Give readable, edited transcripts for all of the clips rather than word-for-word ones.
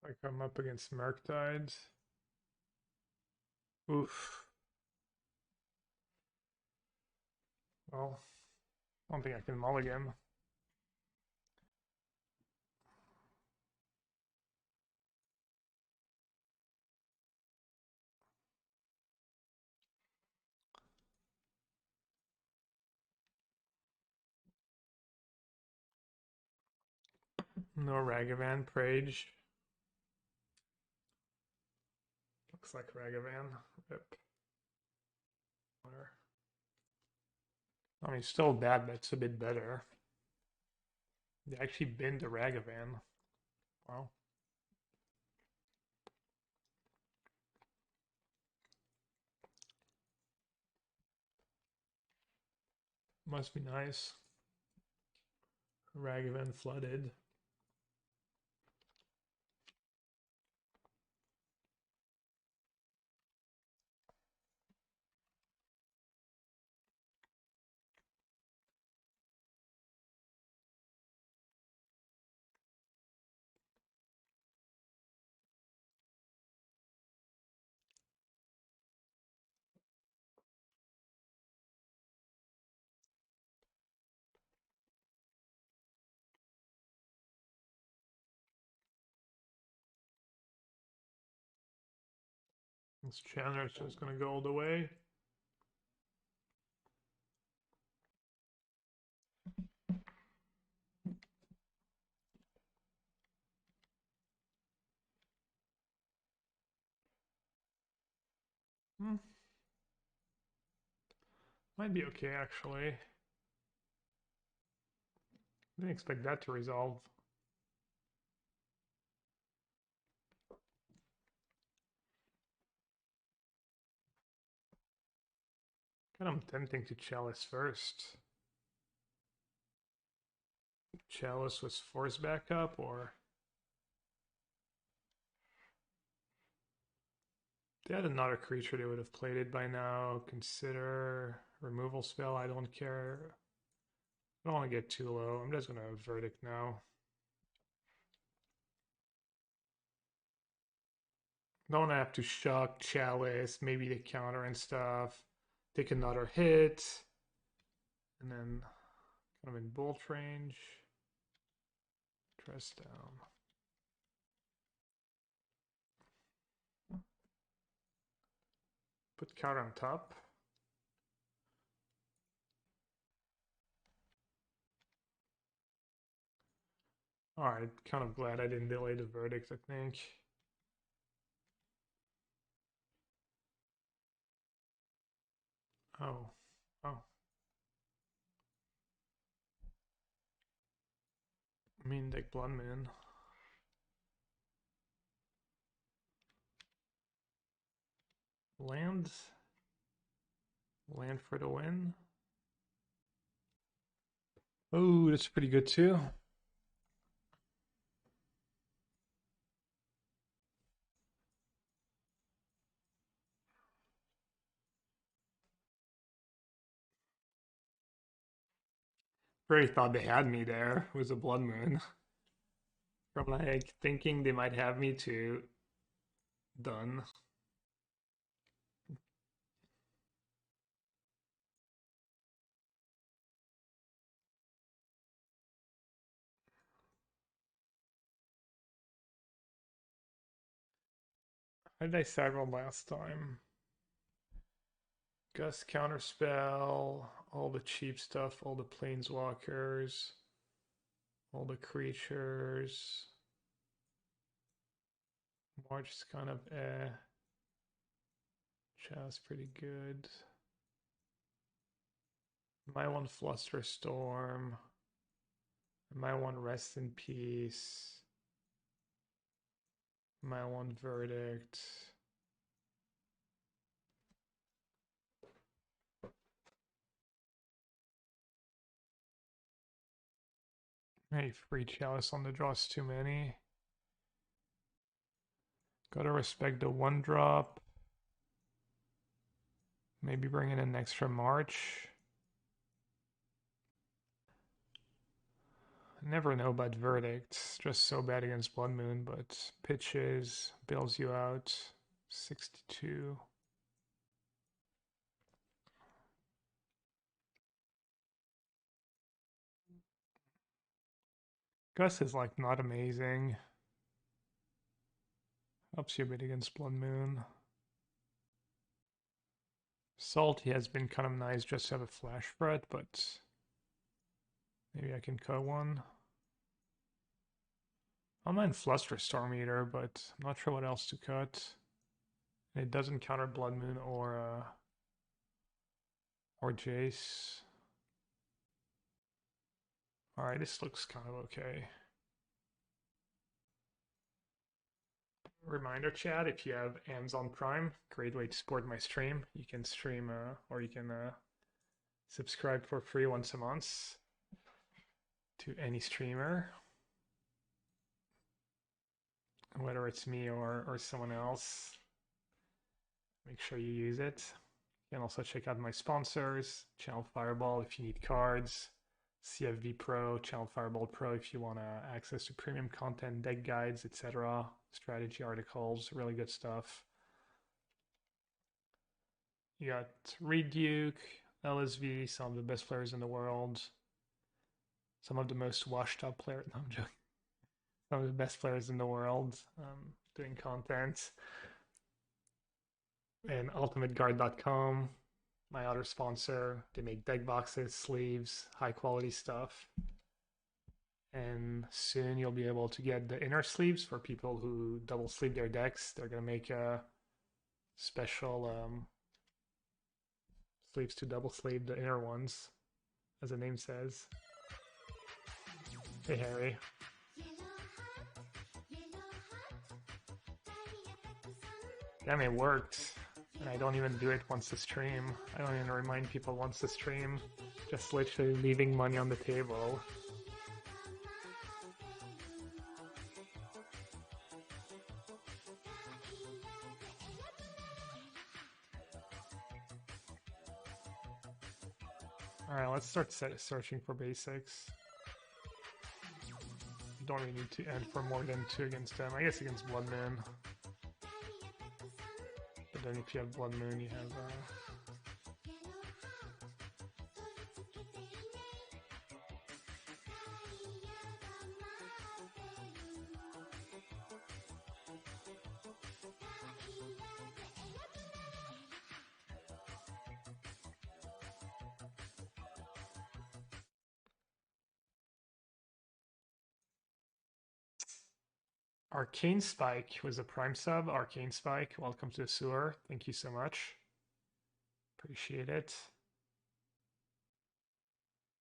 I come up against Murktide. Oof. Well, I don't think I can mulligan. No Ragavan, Prage. Looks like Ragavan. Rip. I mean, still bad, but it's a bit better. They actually binned the Ragavan. Wow. Must be nice. Ragavan flooded. This Chandler's just gonna go all the way. Might be okay, actually. Didn't expect that to resolve. Kind of tempting to Chalice first. Chalice was force backup, or they had another creature they would have played it by now. Consider removal spell. I don't care. I don't want to get too low. I'm just gonna verdict now. Don't have to shock Chalice, maybe the counter and stuff. Take another hit. And then kind of in bolt range. Dress down. Put counter on top. Alright, kind of glad I didn't delay the verdict, I think. Oh. Oh. Mean deck Bloodman. Land. Land for the win. Oh, that's pretty good too. Really thought they had me there. It was a blood moon. From like thinking they might have me to done. How did I cyber last time? Gust counterspell, all the cheap stuff, all the planeswalkers, all the creatures. March is kind of Chow's pretty good. My one Flusterstorm. My one Rest in Peace. My one Verdict. Hey, free Chalice on the draw is too many. Gotta respect the one drop. Maybe bring in an extra March. Never know about verdicts. Just so bad against Blood Moon, but pitches, bails you out. 62. Gus is like not amazing. Helps you a bit against Blood Moon. Salty has been kind of nice just to have a flash threat, but maybe I can cut one. I'm not in Flusterstorm either, but I'm not sure what else to cut. It doesn't counter Blood Moon or Jace. Alright, this looks kind of okay. Reminder chat, if you have Amazon Prime, great way to support my stream. You can stream or you can subscribe for free once a month to any streamer, whether it's me or someone else. Make sure you use it. You can also check out my sponsors, Channel Fireball if you need cards, CFV Pro, Channel Fireball Pro if you want access to premium content, deck guides, etc., strategy articles, really good stuff. You got Reed Duke, LSV, some of the best players in the world, some of the most washed up players. No, I'm joking. Some of the best players in the world doing content. And ultimateguard.com, my other sponsor. They make deck boxes, sleeves, high quality stuff. And soon you'll be able to get the inner sleeves for people who double sleeve their decks. They're going to make a special sleeves to double sleeve the inner ones, as the name says. Hey, Harry. Damn, it worked. And I don't even do it once a stream. I don't even remind people once a stream. Just literally leaving money on the table. Alright, let's start searching for basics. You don't really need to end for more than 2 against them. I guess against Blood Moon. But then if you have Blood Moon, you have... Arcane Spike was a Prime sub. Arcane Spike, welcome to the sewer. Thank you so much. Appreciate it.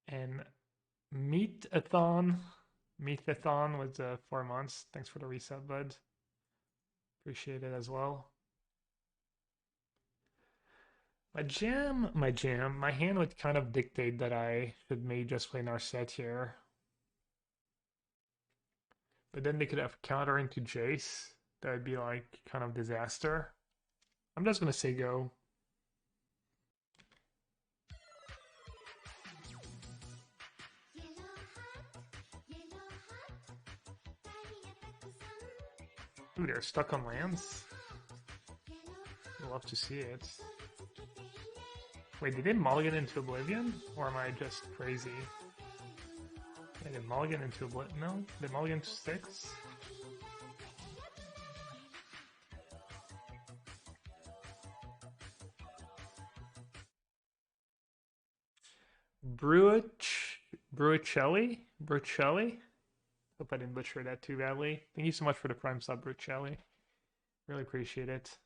And Meatathon was 4 months. Thanks for the resub, bud. Appreciate it as well. My hand would kind of dictate that I should maybe just play Narset here. But then they could have counter into Jace. That would be like kind of disaster. I'm just gonna say go. Ooh, they're stuck on lands. I'd love to see it. Wait, did they mulligan into Oblivion? Or am I just crazy? They did mulligan into Oblivion? No? They mulligan to 6? Brucelli? Hope I didn't butcher that too badly. Thank you so much for the Prime sub, Brucelli. Really appreciate it.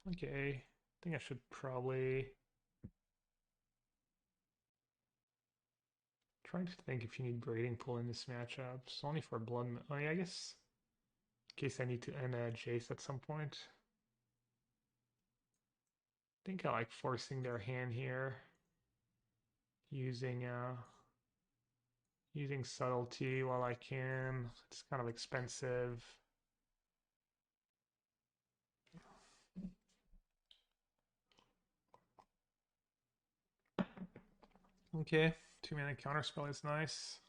Okay. I think I should probably... Trying to think if you need Braiding Pool in this matchup. It's only for Blood... Oh yeah, I guess... In case I need to end Jace at some point. I think I like forcing their hand here. Using subtlety while I can. It's kind of expensive. Okay. 2-mana counterspell is nice.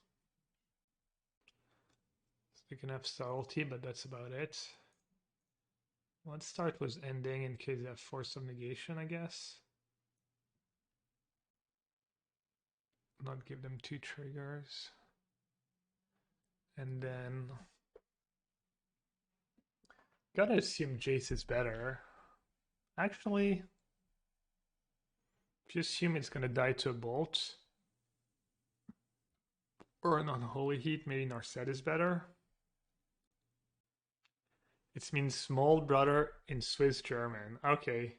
So you can have subtlety, but that's about it. Let's start with ending in case you have force of negation, I guess. Not give them 2 triggers. And then gotta assume Jace is better. Actually, if you assume it's gonna die to a bolt or an unholy heat, maybe Narset is better. It means small brother in Swiss German. Okay.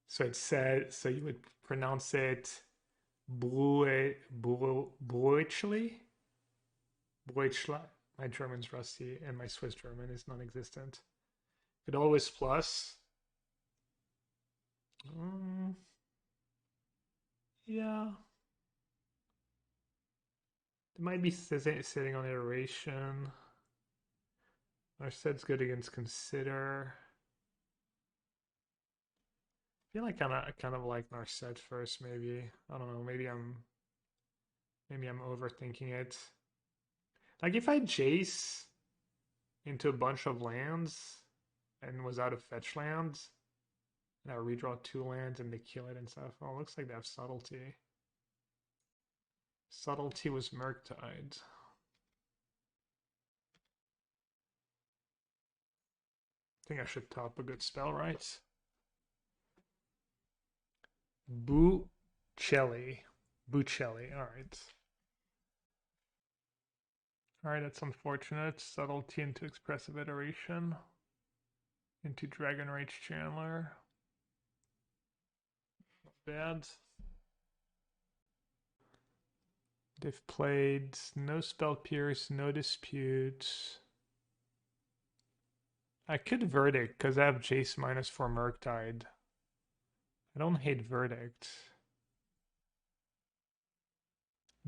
So it said, so you would pronounce it Bruichli? Bruichli. My German's rusty and my Swiss German is non-existent. It always plus. Yeah. They might be sitting on iteration. Narset's good against consider. I feel like I kind of like Narset first, maybe. I don't know, maybe I'm overthinking it. Like if I Jace into a bunch of lands and was out of fetch lands, and I redraw 2 lands and they kill it and stuff. Oh, it looks like they have subtlety. Subtlety was Murktide. I think I should top a good spell, right? Bucelli. Alright. Alright, that's unfortunate. Subtlety into Expressive Iteration. Into Dragon Rage Chandler. Not bad. They've played no Spell Pierce, no Dispute. I could Verdict, because I have Jace -4 Murktide. I don't hate Verdict.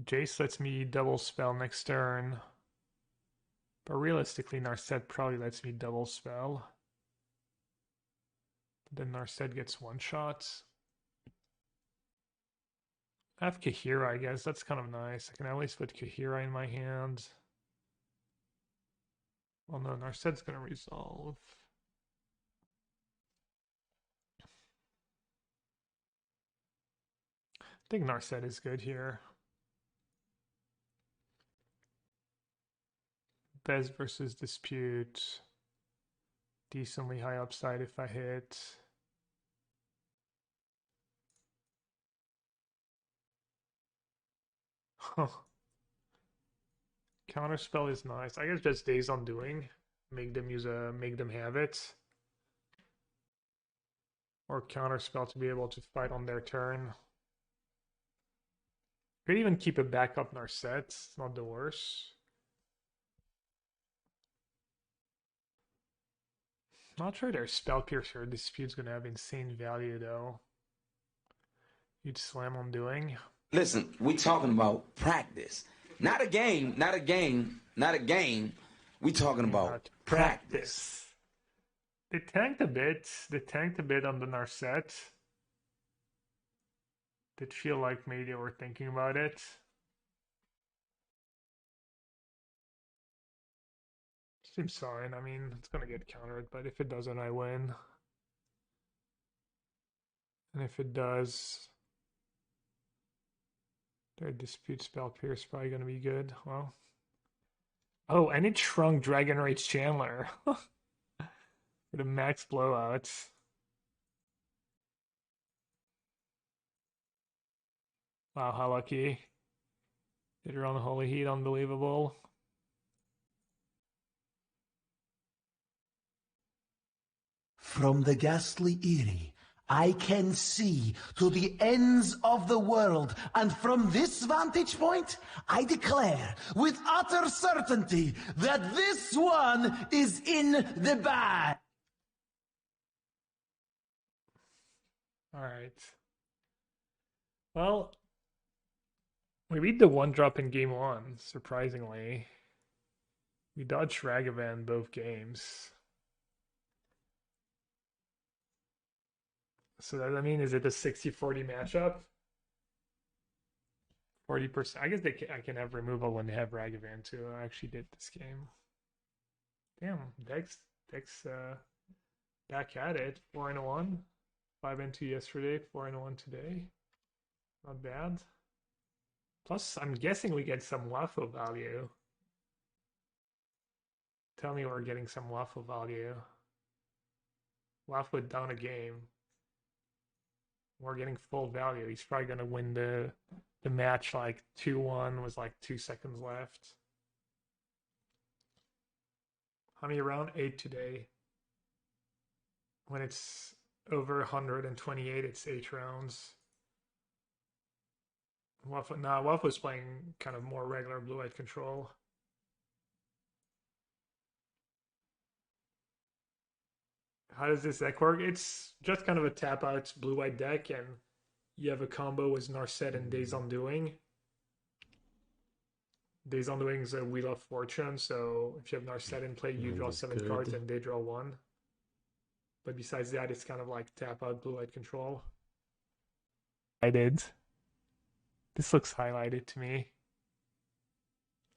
Jace lets me double spell next turn. But realistically, Narset probably lets me double spell. Then Narset gets 1 shot. I have Kahira, I guess. That's kind of nice. I can at least put Kahira in my hand. Well, no, Narset's going to resolve. I think Narset is good here. Bez versus Dispute. Decently high upside if I hit. Huh. Counterspell is nice. I guess just Days Undoing. Make them have it. Or Counterspell to be able to fight on their turn. Could even keep a backup Narset. It's not the worst. Not sure their Spell Piercer Dispute's gonna have insane value though. You'd slam on doing. Listen, we talking about practice. Not a game. We talking about practice. They tanked a bit. On the Narset. Did feel like maybe they were thinking about it. Seems fine. I mean, it's gonna get countered, but if it doesn't, I win. And if it does, their Dispute Spell Pierce is probably gonna be good. Well. Oh, and it shrunk Dragon Rage Chandler. For the max blowouts. Wow, how lucky. Did her on the Holy Heat, unbelievable. From the ghastly Eyrie, I can see to the ends of the world, and from this vantage point, I declare with utter certainty that this one is in the bag. All right. Well, we beat the 1-drop in game 1, surprisingly. We dodged Ragavan both games. So that, I mean, is it a 60-40 matchup? 40%. I guess I can have removal when they have Ragavan too. I actually did this game. Damn, Dex back at it. 4-1. 5-2 yesterday, 4-1 today. Not bad. Plus, I'm guessing we get some waffle value. Tell me we're getting some waffle value. Waffle down a game. We're getting full value. He's probably gonna win the match like 2-1 with like 2 seconds left. How many round? 8 today. When it's over 128, it's 8 rounds. Waffle's playing kind of more regular blue-white control. How does this deck work? It's just kind of a tap-out blue-white deck, and you have a combo with Narset and Days Undoing. Days Undoing is a Wheel of Fortune, so if you have Narset in play, you draw 7 cards and they draw 1. But besides that, it's kind of like tap-out blue-white control. I did. This looks highlighted to me.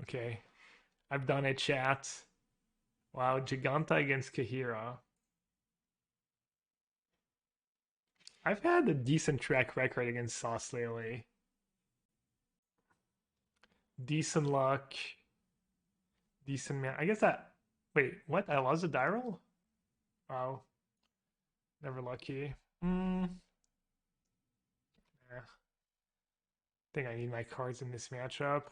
Okay. I've done it, chat. Wow, Giganta against Kahira. I've had a decent track record against Sauce lately. Decent luck. Decent man. I guess that... Wait, what? I lost a die roll? Wow. Never lucky. Yeah. I think I need my cards in this matchup.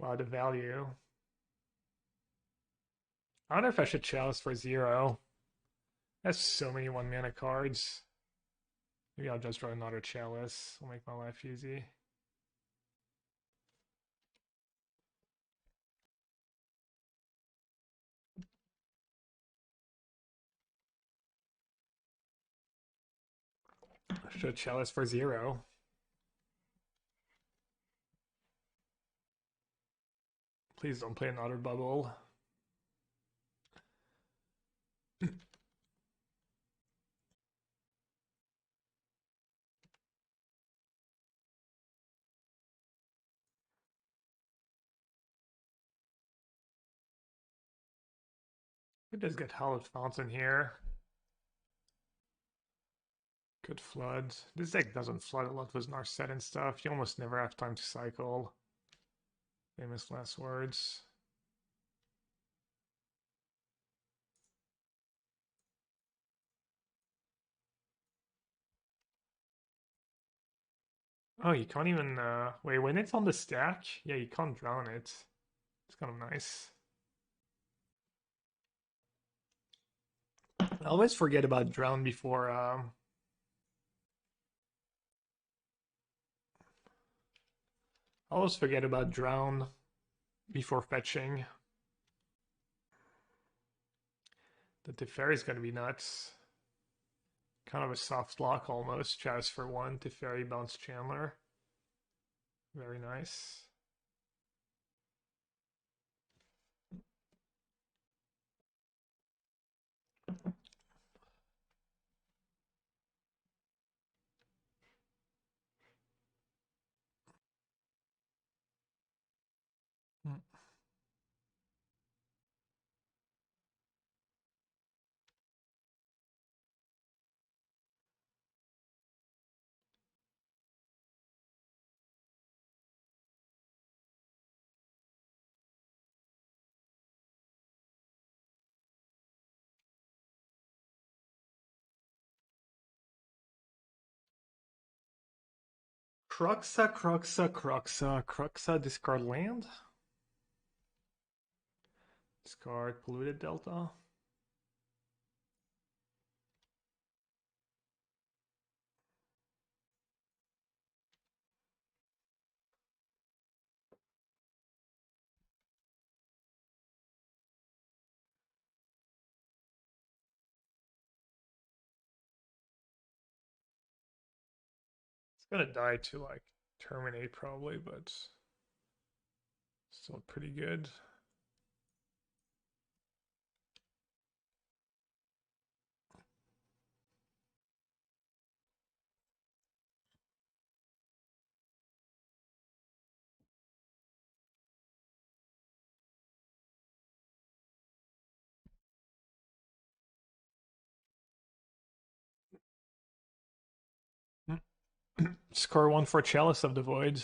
Wow, the value. I wonder if I should chalice for 0. That's so many 1-mana cards. Maybe I'll just draw another chalice. Will make my life easy. I should chalice for 0. Please don't play another bubble. It does get Hallowed Fountain here. Good flood. This deck doesn't flood a lot with Narset and stuff. You almost never have time to cycle. Famous last words. Oh, you can't even wait, when it's on the stack, yeah, you can't drown it. It's kind of nice. I always forget about drown before I always forget about drown before fetching. The Teferi is gonna be nuts. Kind of a soft lock almost. Chalice for 1, Teferi bounce Chandler. Very nice. Cruxa, discard land. Discard Polluted Delta. It's gonna die to like terminate probably, but still pretty good. Score 1 for Chalice of the Void.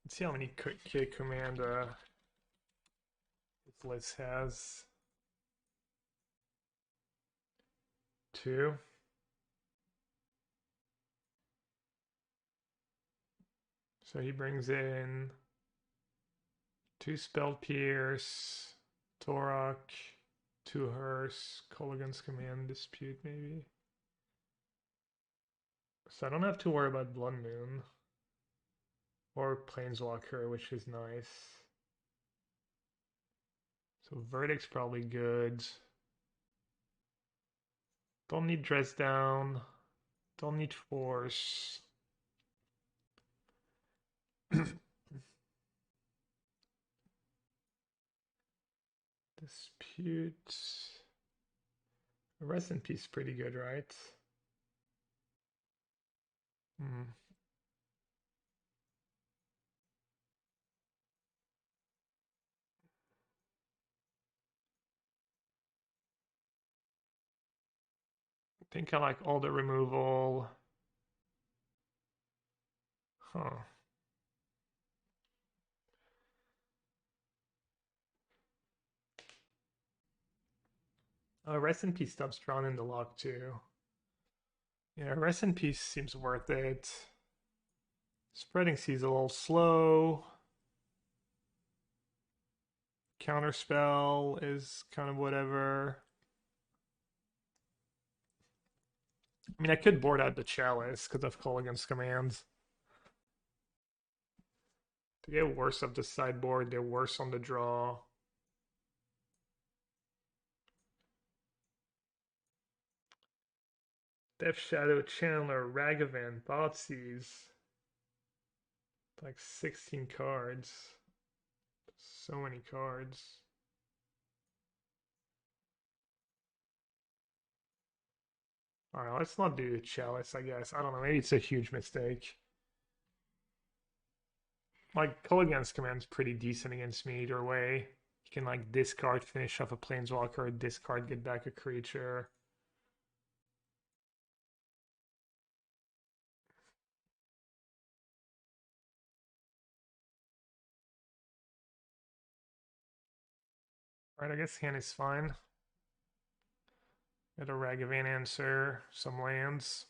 Let's see how many K command this list has. 2. So he brings in 2 Spell Pierce, Torok, 2 Hearse, Kolaghan's Command Dispute maybe. So I don't have to worry about Blood Moon. Or Planeswalker, which is nice. So Verdict's probably good. Don't need Dress Down. Don't need Force. Dispute. Rest in Peace pretty good, right? Hmm. I think I like all the removal. Huh. Rest in Peace stuff's drawn in the lock too. Yeah, Rest in Peace seems worth it. Spreading Sea's a little slow. Counterspell is kind of whatever. I mean, I could board out the Chalice because of Kolaghan's commands. They get worse of the sideboard, they're worse on the draw. Death Shadow, Chandler, Ragavan, Thoughtseize. Like 16 cards. So many cards. Alright, let's not do Chalice, I guess. I don't know, maybe it's a huge mistake. Like, Kolaghan's command's pretty decent against me either way. You can, like, discard, finish off a Planeswalker, discard, get back a creature. Alright, I guess hand is fine. Got a Ragavan answer, some lands.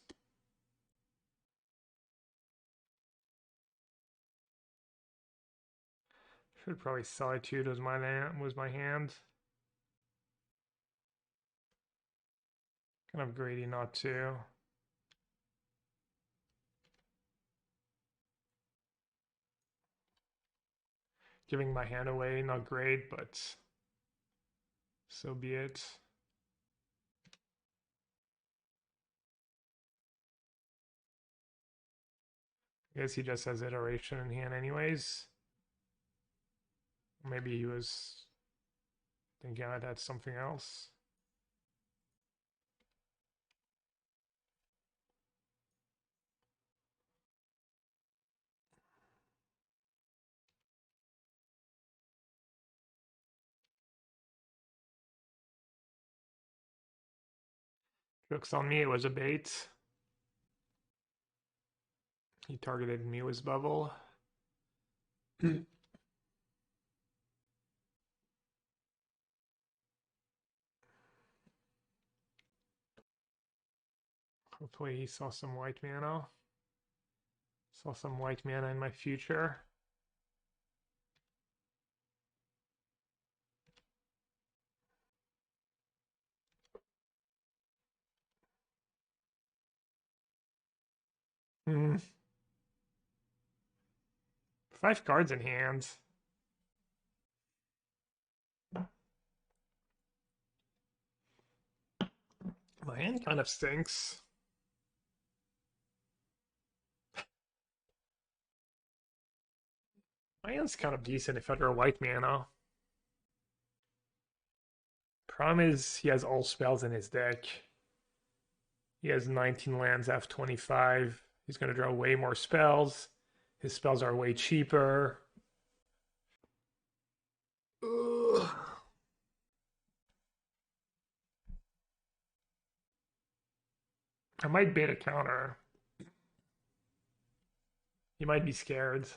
Should probably Solitude was my hand. Kind of greedy not to. Giving my hand away, not great, but so be it. I guess he just has iteration in hand anyways. Maybe he was thinking I'd had something else. Joke's on me, it was a bait. He targeted me with bubble. Hopefully he saw some white mana. Saw some white mana in my future. Hmm. 5 cards in hand. My hand kind of stinks. My hand's kind of decent if I draw white mana. Problem is, he has all spells in his deck. He has 19 lands, F25. He's going to draw way more spells. His spells are way cheaper. Ugh. I might bait a counter. He might be scared.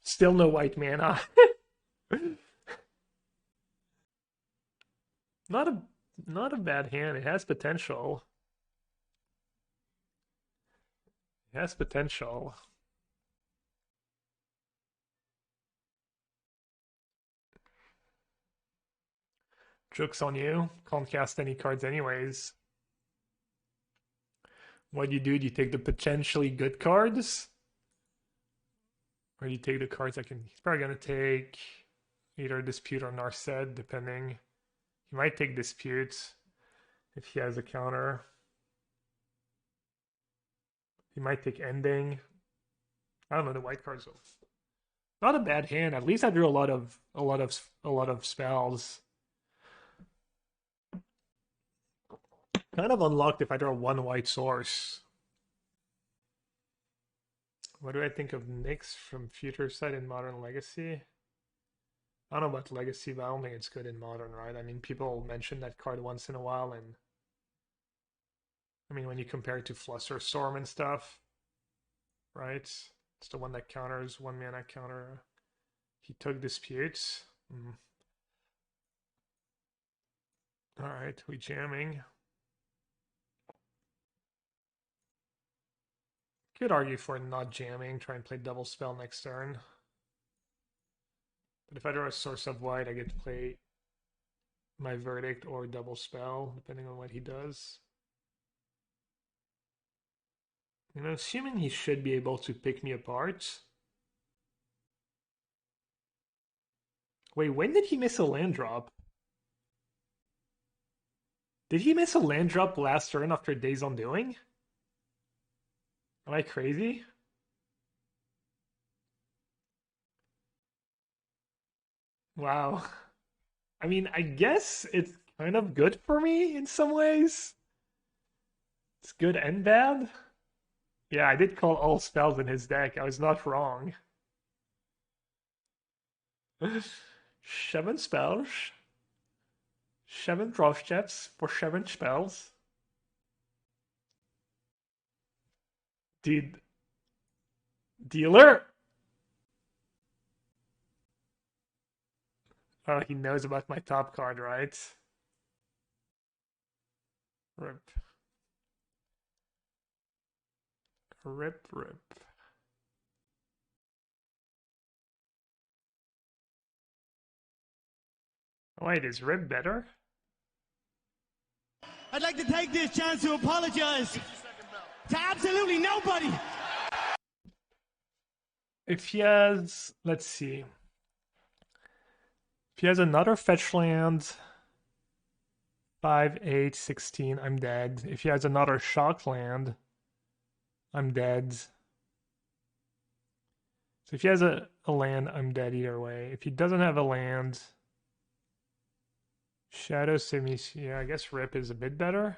Still no white mana. Not a not a bad hand. It has potential. It has potential. Joke's on you. Can't cast any cards anyways. What do? Do you take the potentially good cards? Or do you take the cards that can... He's probably going to take either Dispute or Narset, depending. He might take Dispute if he has a counter. He might take Ending. I don't know the white cards. Not a bad hand. At least I drew a lot of spells. Kind of unlocked if I draw one white source. What do I think of Nyx from Future Sight in Modern Legacy? I don't know about Legacy, but I don't think it's good in Modern, right? I mean, people mention that card once in a while, and I mean, when you compare it to Flusterstorm and stuff, right? It's the one that counters 1 mana counter. He took Disputes. Alright, we jamming. Could argue for not jamming, try and play double spell next turn. But if I draw a source of white, I get to play my Verdict or double spell, depending on what he does. You know, assuming he should be able to pick me apart. Wait, when did he miss a land drop? Did he miss a land drop last turn after Days Undoing? Am I crazy? Wow. I mean, I guess it's kind of good for me in some ways. It's good and bad. Yeah, I did call all spells in his deck. I was not wrong. 7 spells. 7 draw steps for 7 spells. Dude. Dealer? Oh, he knows about my top card, right? Rip. Rip, rip. Wait, is Rip better? I'd like to take this chance to apologize to absolutely nobody. If he has, let's see. If he has another fetch land, 5, 8, 16, I'm dead. If he has another shock land, I'm dead. So if he has a land, I'm dead either way. If he doesn't have a land, Shadow Simis, yeah, I guess Rip is a bit better.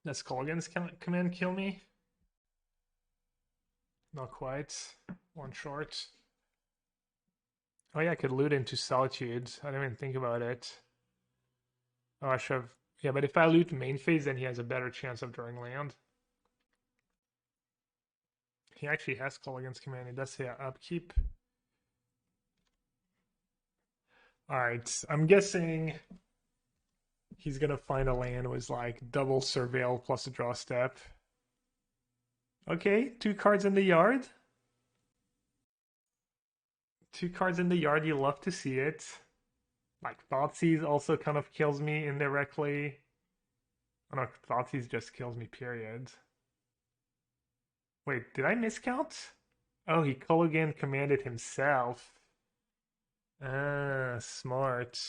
Does Colgan's command kill me? Not quite. One short. Oh yeah, I could loot into Solitude. I didn't even think about it. Oh, I should have... Yeah, but if I loot main phase, then he has a better chance of drawing land. He actually has Colgan's command. It does say upkeep. Alright, I'm guessing he's gonna find a land with like double surveil plus a draw step. Okay, 2 cards in the yard. 2 cards in the yard, you love to see it. Like Thoughtseize also kind of kills me indirectly. Oh no, Thoughtseize just kills me, period. Wait, did I miscount? Oh, he Colgan commanded himself. Ah, smart.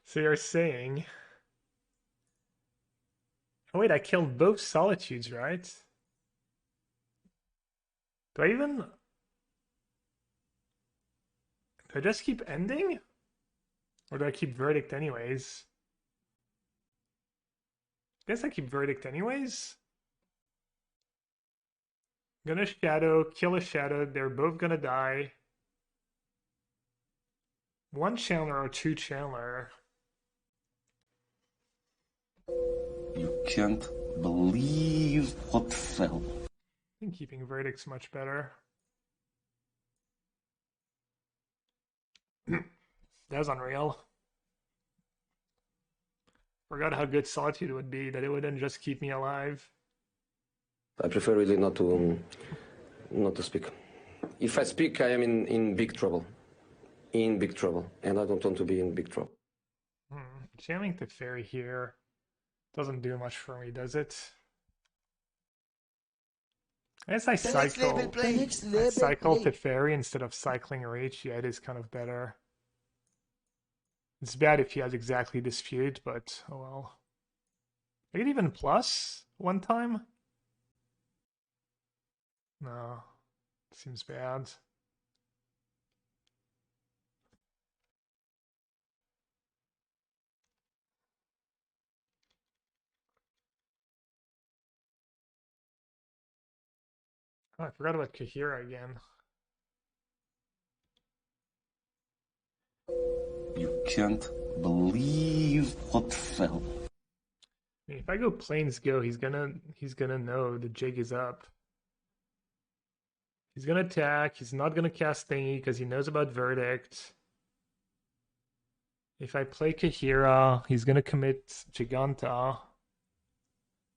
So you're saying... Oh wait, I killed both Solitudes, right? Do I even... Do I just keep ending? Or do I keep Verdict anyways? Guess I keep Verdict anyways? Gonna Shadow, kill a Shadow, they're both gonna die. One Chandler or two Chandler? You can't believe what fell. I think keeping Verdict's much better. That was unreal. Forgot how good Solitude would be, that it wouldn't just keep me alive. I prefer really not to speak. If I speak, I am in big trouble. In big trouble. And I don't want to be in big trouble. Jamming Teferi here doesn't do much for me, does it? I guess I cycle Teferi instead of cycling Reach. Yeah, it is kind of better. It's bad if he has exactly Dispute, but oh well. I get even plus one time? No, seems bad. Oh, I forgot about Kahira again. You can't believe what fell. I mean, if I go Plains Go, he's gonna know the jig is up. He's gonna attack. He's not gonna cast Thingy because he knows about Verdict. If I play Kahira, he's gonna commit Giganta.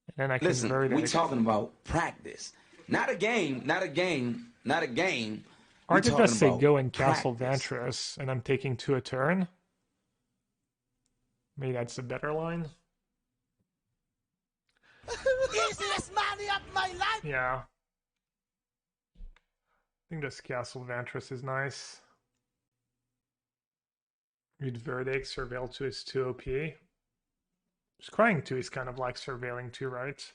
And then I can Verdict. We're talking about practice. Not a game, not a game, not a game. Or I could just say go and Castle Vantress, and I'm taking 2 a turn. Maybe that's a better line. Easiest money of my life! Yeah. I think this Castle Vantress is nice. Read Verdict, Surveil 2 is 2 OP. Scrying 2 is kind of like Surveilling 2, right?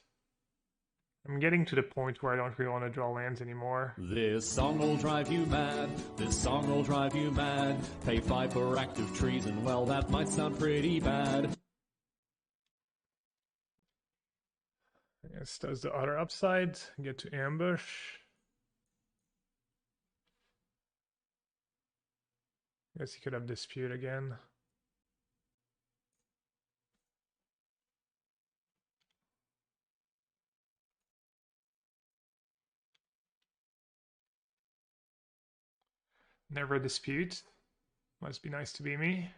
I'm getting to the point where I don't really want to draw lands anymore. This song will drive you mad. This song will drive you mad. Pay 5 for active treason. Well, that might sound pretty bad. I guess does the other upside. Get to ambush. I guess he could have Dispute again. Never Dispute. Must be nice to be me.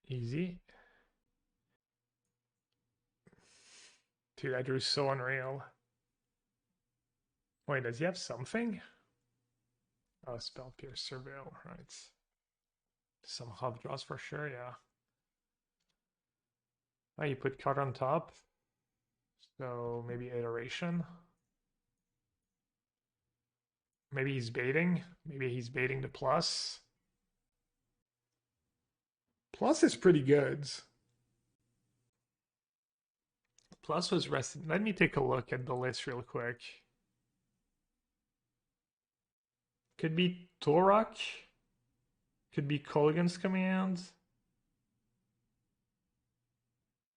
Easy. Dude, I drew so unreal. Wait, does he have something? Oh, Spell Pierce, Surveil, right. Some hub draws for sure, yeah. Oh, you put card on top. So maybe Iteration. Maybe he's baiting. Maybe he's baiting the plus. Plus is pretty good. Plus was rested. Let me take a look at the list real quick. Could be Torok. Could be Kolgan's Command.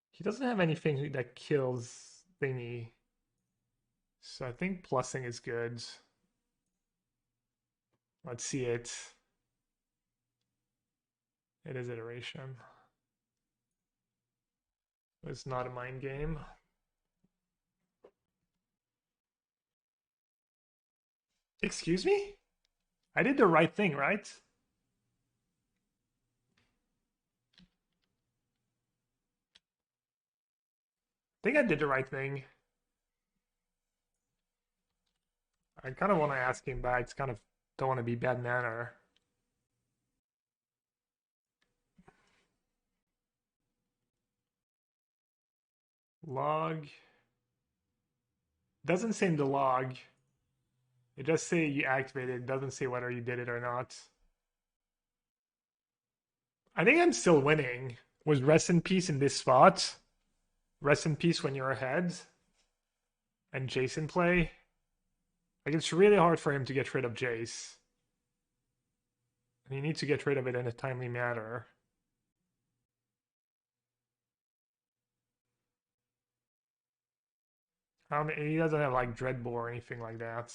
He doesn't have anything that kills thingy. So I think plussing is good. Let's see it. It is Iteration. It's not a mind game. Excuse me? I did the right thing, right? I think I did the right thing. I kind of want to ask him back. It's kind of don't want to be bad manner. Log. Doesn't say in the log. It just say you activated. It doesn't say whether you did it or not. I think I'm still winning. Was Rest in Peace in this spot? Rest in Peace when you're ahead? And Jason play? Like, it's really hard for him to get rid of Jace. And he needs to get rid of it in a timely manner. He doesn't have, like, Dreadbore or anything like that.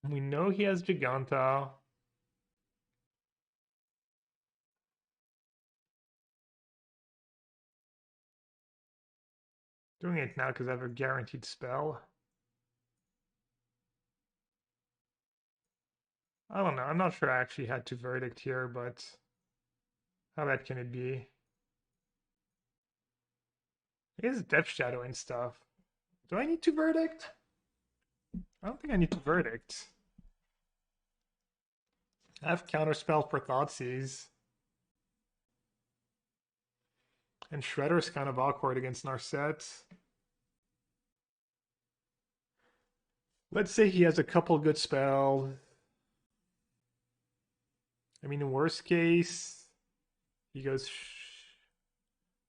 We know he has Giganta. Doing it now because I have a guaranteed spell. I don't know. I'm not sure I actually had to Verdict here, but how bad can it be? It is Depth Shadow and stuff. Do I need to Verdict? I don't think I need to Verdict. I have Counterspell for Thoughtseize. And Shredder's kind of awkward against Narset. Let's say he has a couple good spells. I mean, worst case, he goes...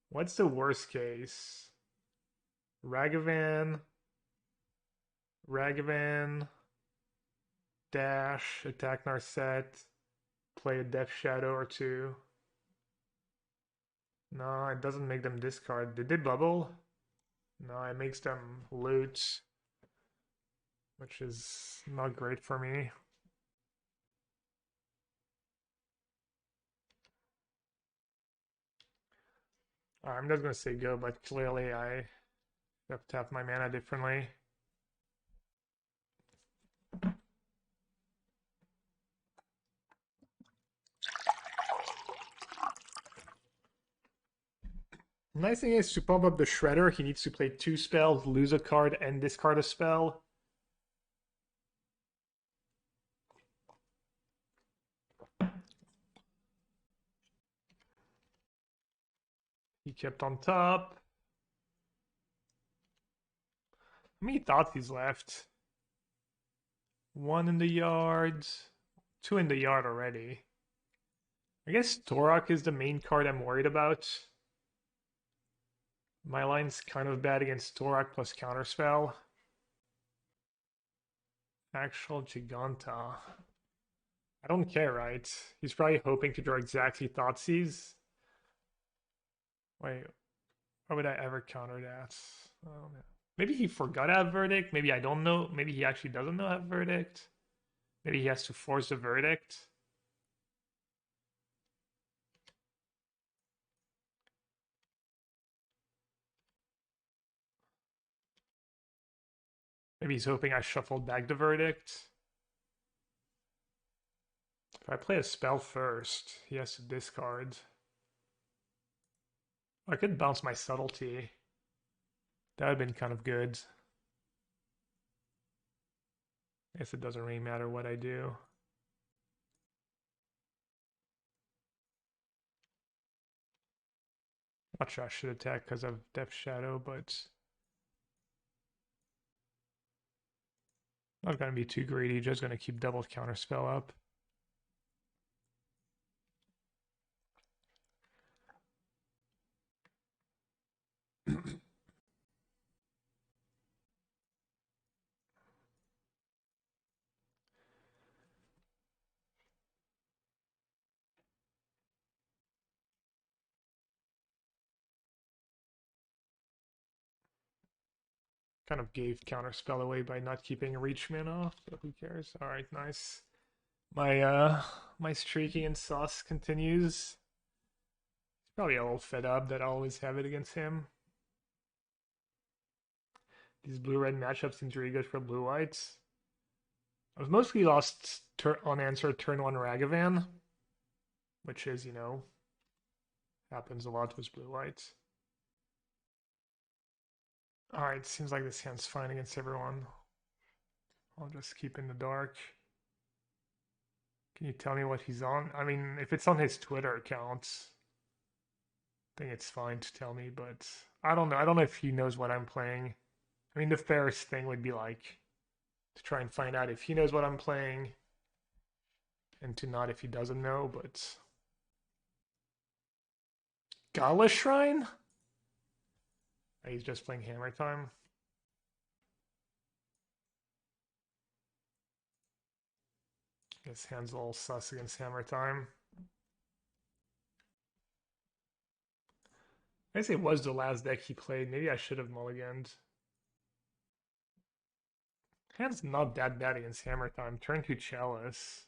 What's the worst case? Ragavan, dash, attack Narset, play a Death Shadow or two. No, it doesn't make them discard. Did they bubble? No, it makes them loot, which is not great for me. I'm just gonna say go, but clearly I have tapped my mana differently. Nice thing is, to pump up the Shredder, he needs to play 2 spells, lose a card, and discard a spell. He kept on top. How many thoughts he's left? 1 in the yard, 2 in the yard already. I guess Torok is the main card I'm worried about. My line's kind of bad against Torok plus Counterspell. Actual Giganta. I don't care, right? He's probably hoping to draw exactly Thoughtseize. Wait, why would I ever counter that? I don't know. Maybe he forgot to have Verdict. Maybe I don't know. Maybe he actually doesn't know have Verdict. Maybe he has to force a Verdict. Maybe he's hoping I shuffled back the Verdict. If I play a spell first, he has to discard. I could bounce my Subtlety. That would have been kind of good. I guess it doesn't really matter what I do. Not sure I should attack because of Death Shadow, but not going to be too greedy, just going to keep double Counterspell up. Kind of gave Counterspell away by not keeping Reach mana, but who cares? Alright, nice. My streaky and sauce continues. He's probably a little fed up that I always have it against him. These blue-red matchups seem really good for blue-whites. I've mostly lost unanswered turn 1 Ragavan, which is, you know, happens a lot with blue-whites. Alright, seems like this hand's fine against everyone. I'll just keep in the dark. Can you tell me what he's on? I mean, if it's on his Twitter account, I think it's fine to tell me, but I don't know. I don't know if he knows what I'm playing. I mean, the fairest thing would be like to try and find out if he knows what I'm playing and to not if he doesn't know, but Gala Shrine? He's just playing Hammer Time. His hand's a little sus against Hammer Time. I guess it was the last deck he played. Maybe I should have mulliganed. Hand's not that bad against Hammer Time. Turn 2 Chalice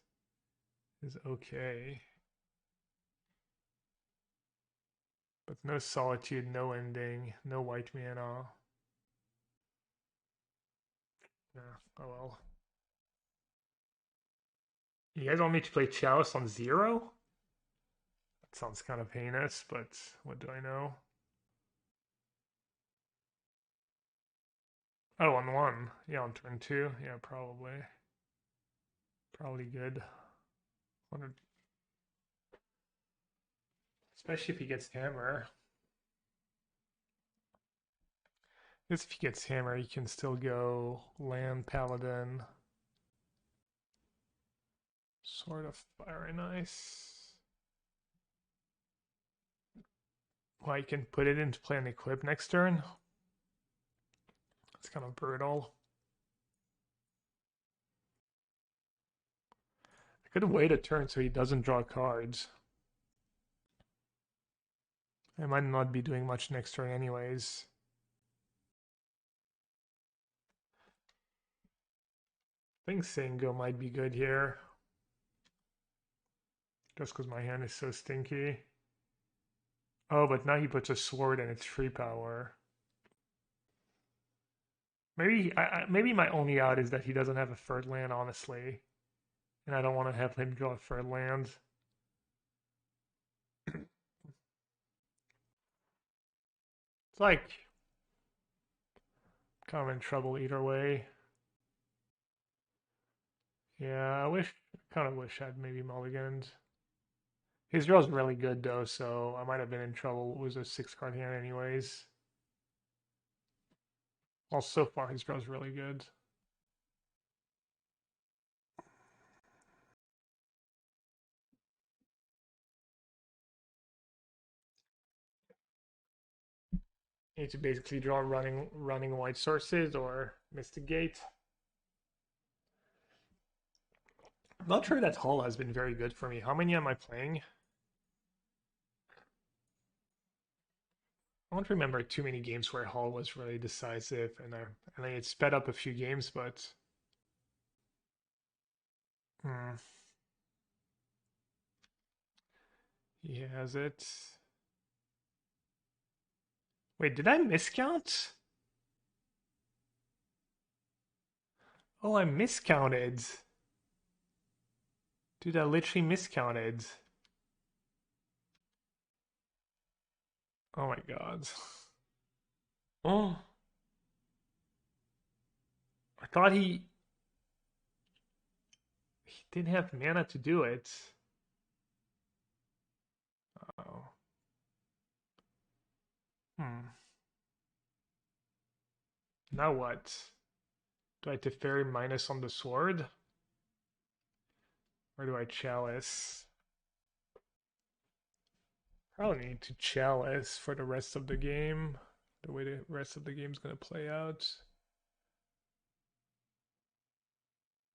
is okay. But no Solitude, no Ending, no white mana. Yeah, oh well. You guys want me to play Chalice on 0? That sounds kind of heinous, but what do I know? Oh, on 1. Yeah, on turn 2. Yeah, probably. Probably good. 100. Especially if he gets Hammer. Because if he gets Hammer, he can still go land, Paladin. Sort of very nice. Well, you can put it into play and equip next turn. It's kind of brutal. I could wait a turn so he doesn't draw cards. I might not be doing much next turn anyways. I think Sango might be good here. Just because my hand is so stinky. Oh, but now he puts a sword and it's free power. Maybe maybe my only out is that he doesn't have a third land, honestly. And I don't want to have him draw a third land. It's like kind of in trouble either way. Yeah, kind of wish I'd maybe mulliganed. His draw's really good though, so I might have been in trouble. It was a 6-card hand anyways. Well, so far his draw's really good. Need to basically draw running white sources or Mystic Gate. I'm not sure that Hull has been very good for me. How many am I playing? I don't remember too many games where Hull was really decisive, and I it sped up a few games, but he has it. Wait, did I miscount? Oh, I miscounted. Dude, I literally miscounted. Oh my god. Oh. I thought he didn't have mana to do it. Oh. Now what? Do I have to fairy minus on the sword? Or do I chalice? Probably need to chalice for the rest of the game. The way the rest of the game's gonna play out.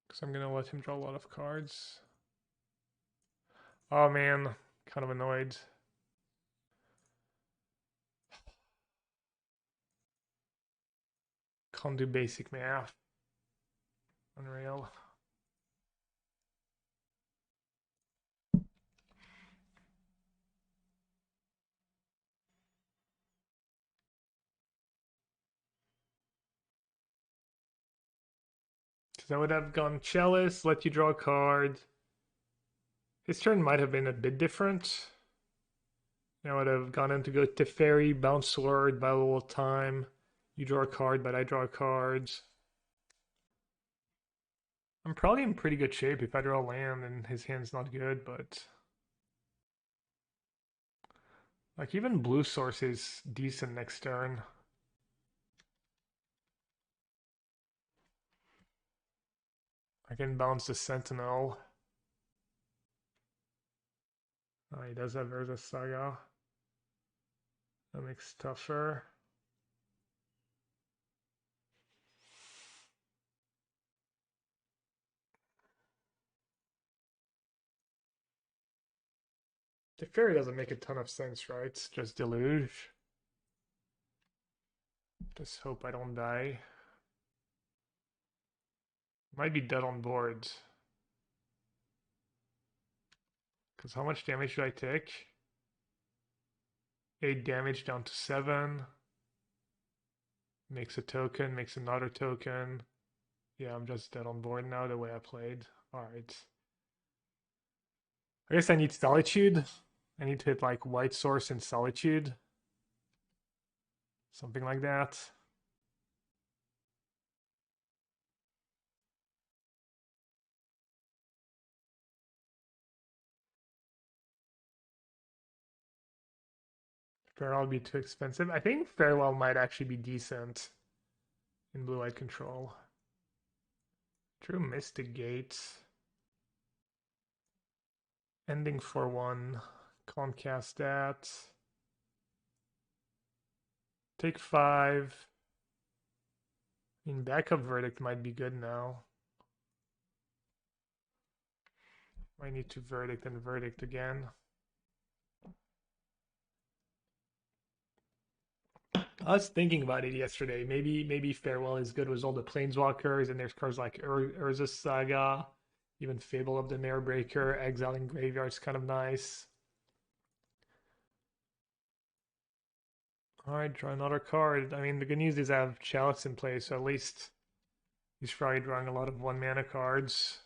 Because I'm gonna let him draw a lot of cards. Oh man, kind of annoyed. Can't do basic math. Unreal. Because I would have gone chalice, let you draw a card. His turn might have been a bit different. I would have gone in to go Teferi, bounce sword, buy a little time. You draw a card, but I draw cards. I'm probably in pretty good shape if I draw land and his hand's not good, but like even blue source is decent next turn. I can bounce the Sentinel. He does have Urza Saga. That makes it tougher. The fairy doesn't make a ton of sense, right? Just deluge. Just hope I don't die. Might be dead on board. Because how much damage do I take? 8 damage down to 7. Makes a token, makes another token. Yeah, I'm just dead on board now the way I played. Alright. I guess I need Solitude. I need to hit like White Source and Solitude. Something like that. Farewell would be too expensive. I think Farewell might actually be decent in blue-white control. True Mystic Gate. Ending for 1. Can't cast that. Take 5. I mean, backup Verdict might be good now. Might need to Verdict and Verdict again. I was thinking about it yesterday. Maybe Farewell is good with all the Planeswalkers, and there's cards like Urza's Saga, even Fable of the Marebreaker, Exiling Graveyard's kind of nice. Alright, draw another card. I mean, the good news is I have Chalice in play, so at least he's probably drawing a lot of 1-mana cards.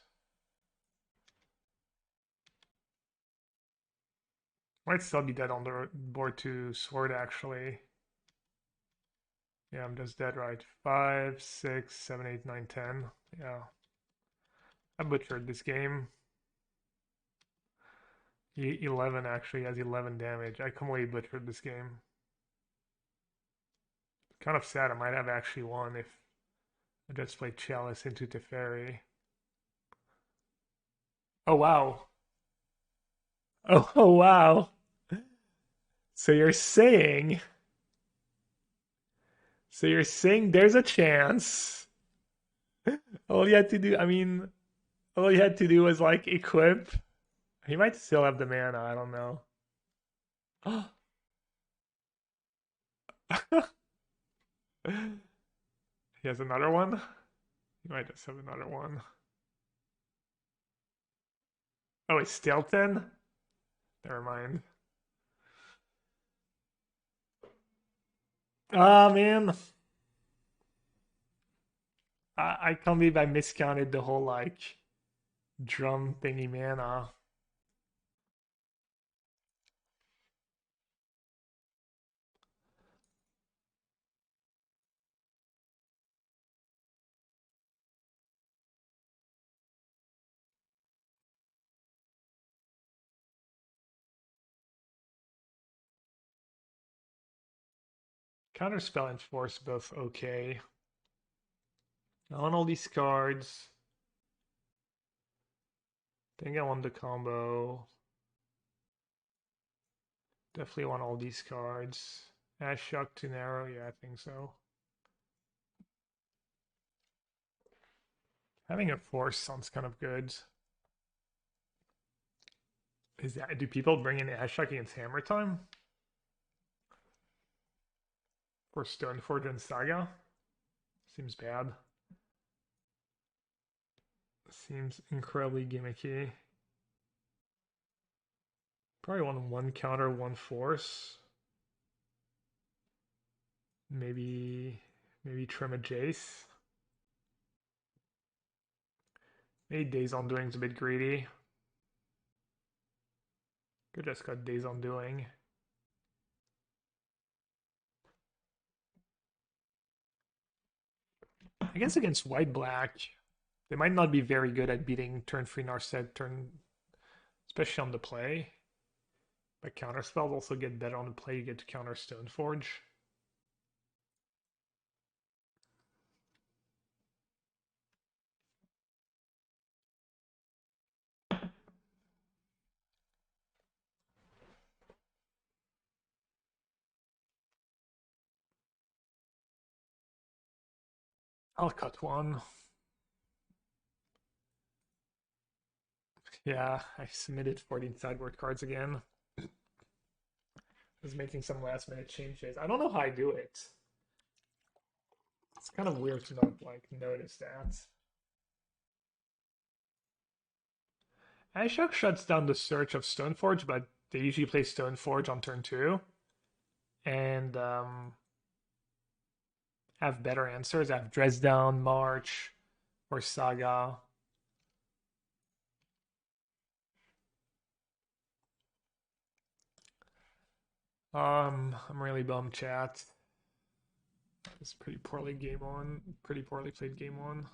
Might still be dead on the board to Sword, actually. Yeah, I'm just dead, right? 5, 6, 7, 8, 9, 10. Yeah. I butchered this game. 11 actually has 11 damage. I completely butchered this game. Kind of sad. I might have actually won if I just played Chalice into Teferi. Oh, wow. Oh, wow. So you're saying... So you're saying there's a chance. All you had to do, I mean, all you had to do was like equip. He might still have the mana, I don't know. He has another one? He might just have another one. Oh, it's Stilton? Never mind. Ah, man. I can't believe I miscounted the whole, like, drum thingy mana. Counterspell and Force both okay. I want all these cards. Think I want the combo. Definitely want all these cards. Ash Shock too narrow? Yeah, I think so. Having a Force sounds kind of good. Is that, do people bring in Ash Shock against Hammer Time? For Stoneforge and Saga? Seems bad. Seems incredibly gimmicky. Probably want 1 counter, 1 force. Maybe trim a Jace. Maybe Days Undoing's a bit greedy. Could just got Days Undoing. I guess against white-black, they might not be very good at beating turn 3 Narset, especially on the play. But counterspells also get better on the play, you get to counter Stoneforge. I'll cut one. Yeah, I submitted 14 sideboard cards again. was making some last minute changes. I don't know how I do it. It's kind of weird to not like notice that. Ashok shuts down the search of Stoneforge, but they usually play Stoneforge on turn 2. And have better answers. Have Dresdown, March, or Saga. I'm really bummed, chat. It's pretty poorly played game 1.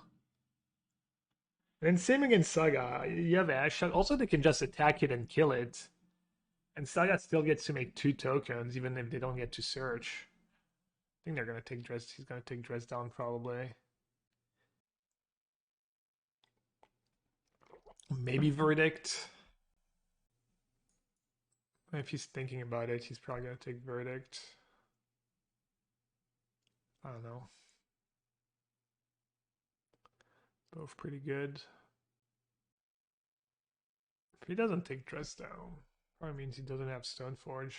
And same against Saga. You have Ashok. Also, they can just attack it and kill it. And Saga still gets to make 2 tokens, even if they don't get to search. I think they're gonna take he's gonna take Dresdown probably. Maybe Verdict. If he's thinking about it, he's probably gonna take Verdict. I don't know. Both pretty good. If he doesn't take Dresdown, probably means he doesn't have Stoneforge.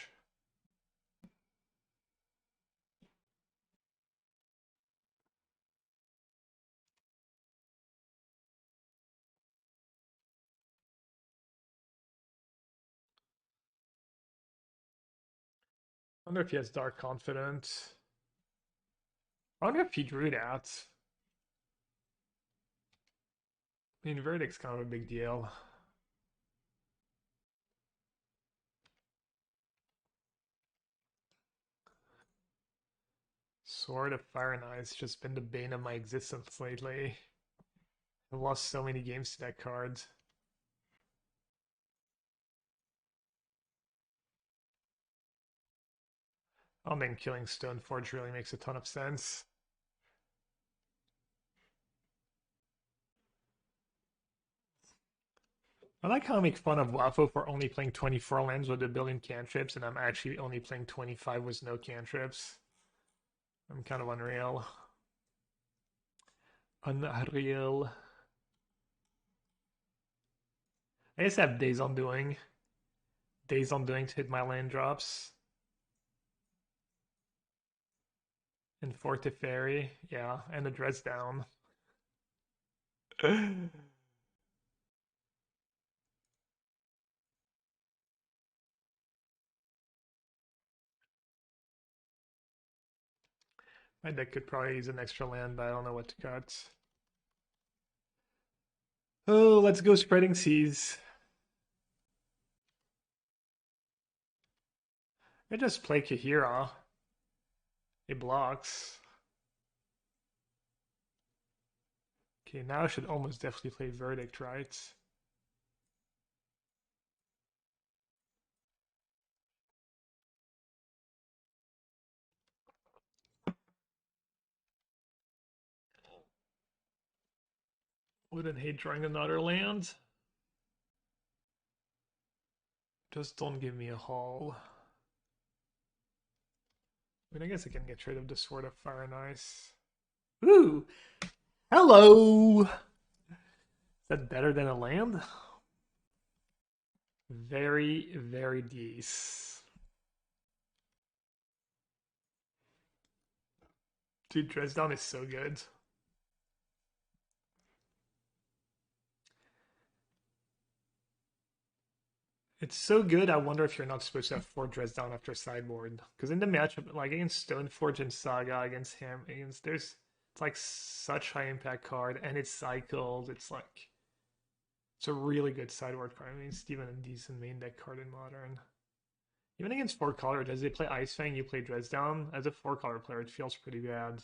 I wonder if he has Dark Confident. I wonder if he drew that. I mean, Verdict's kind of a big deal. Sword of Fire and Ice just been the bane of my existence lately. I've lost so many games to that card. I don't think killing Stoneforge really makes a ton of sense. I like how I make fun of Wafo for only playing 24 lands with a billion cantrips, and I'm actually only playing 25 with no cantrips. I'm kind of unreal. Unreal. I just have Days Undoing. Days Undoing to hit my land drops. And Forte Fairy, yeah, and a Dresdown. My deck could probably use an extra land, but I don't know what to cut. Oh, let's go Spreading Seas. I just play Kahira. It blocks. Okay, now I should almost definitely play Verdict, right? Wouldn't hate drawing another land. Just don't give me a haul. I mean, I guess I can get rid of the Sword of Fire and Ice. Ooh! Hello! Is that better than a land? Very, very decent. Dude, Dresdown is so good. It's so good, I wonder if you're not supposed to have 4 Dresdown after sideboard. Because in the matchup, like against Stoneforge and Saga, against him, it's like such high impact card, and it's cycled. It's a really good sideboard card. I mean, it's even a decent main deck card in Modern. Even against 4-color, does they play Ice Fang, you play Dresdown? As a 4-color player, it feels pretty bad.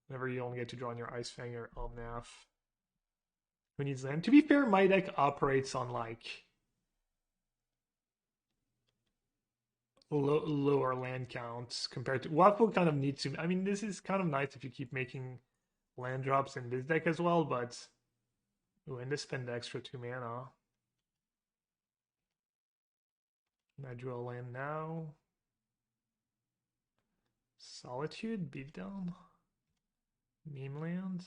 Whenever you only get to draw on your Ice Fang or Omnath. Who needs land? To be fair, my deck operates on like lower land counts compared to Waffle kind of needs to. I mean, this is kind of nice if you keep making land drops in this deck as well, but ooh, and this spend the extra 2 mana. Can I draw a land now? Solitude, Beatdown, Meme Land.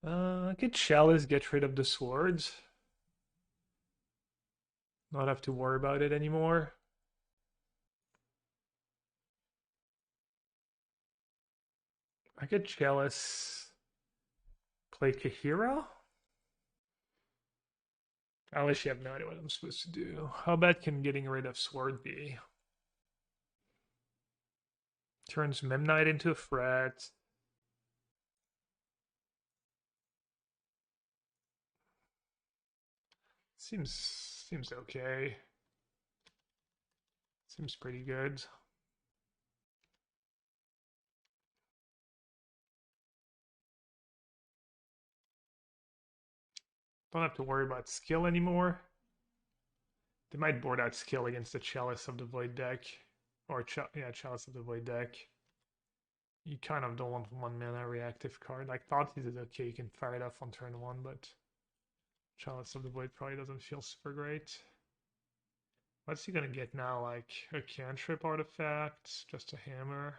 I could Chalice, get rid of the swords. Not have to worry about it anymore. I get jealous. Play Kahira? I actually have no idea what I'm supposed to do. How bad can getting rid of Sword be? Turns Memnite into a threat. Seems okay. Seems pretty good. Don't have to worry about skill anymore. They might board out skill against the Chalice of the Void deck. Or, yeah, Chalice of the Void deck. You kind of don't want 1 mana reactive card. Like, Thoughtseize is okay, you can fire it off on turn 1, but Chalice of the Void probably doesn't feel super great. What's he gonna get now? Like, a cantrip artifact? Just a hammer?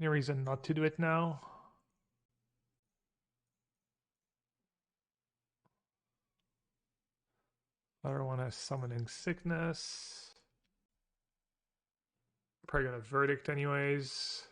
Any reason not to do it now? Other one has Summoning Sickness. Probably gonna Verdict anyways.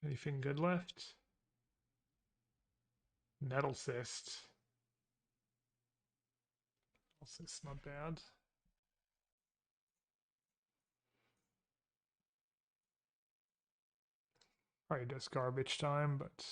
Anything good left? Nettle Cyst. Nettle Cyst, not bad. Probably just garbage time, but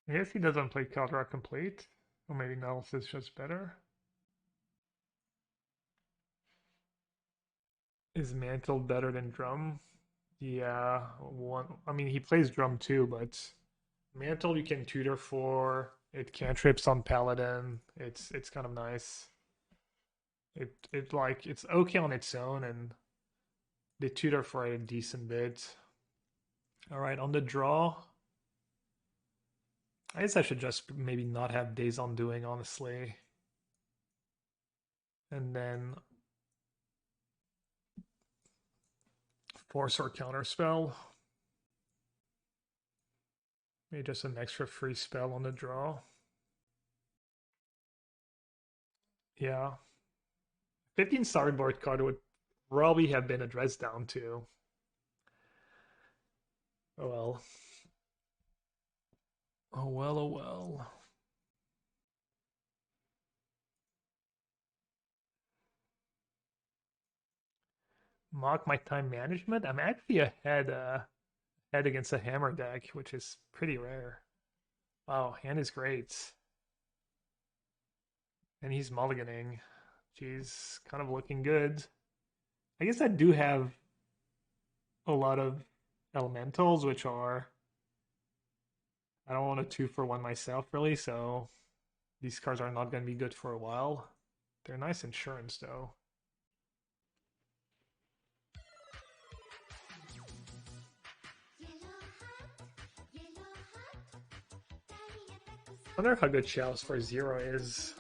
I guess he doesn't play Kaldra Complete. Or maybe Nettle Cyst just better. Is Mantle better than Drum? Yeah, one. I mean, he plays Drum too, but Mantle you can tutor for. It cantrips on Paladin. It's kind of nice. It like it's okay on its own, and they tutor for a decent bit. All right, on the draw. I guess I should just maybe not have Days Undoing, honestly. And then Force or Counterspell. Maybe just an extra free spell on the draw. Yeah. 15 sideboard card would probably have been addressed down to. Oh well. Oh well, oh well. Mock my time management. I'm actually ahead against a hammer deck, which is pretty rare. Wow, hand is great. And he's mulliganing. Jeez, kind of looking good. I guess I do have a lot of elementals, which are I don't want a 2-for-1 myself really, so these cards are not going to be good for a while. They're nice insurance though. I wonder how good Chalice for 0 is.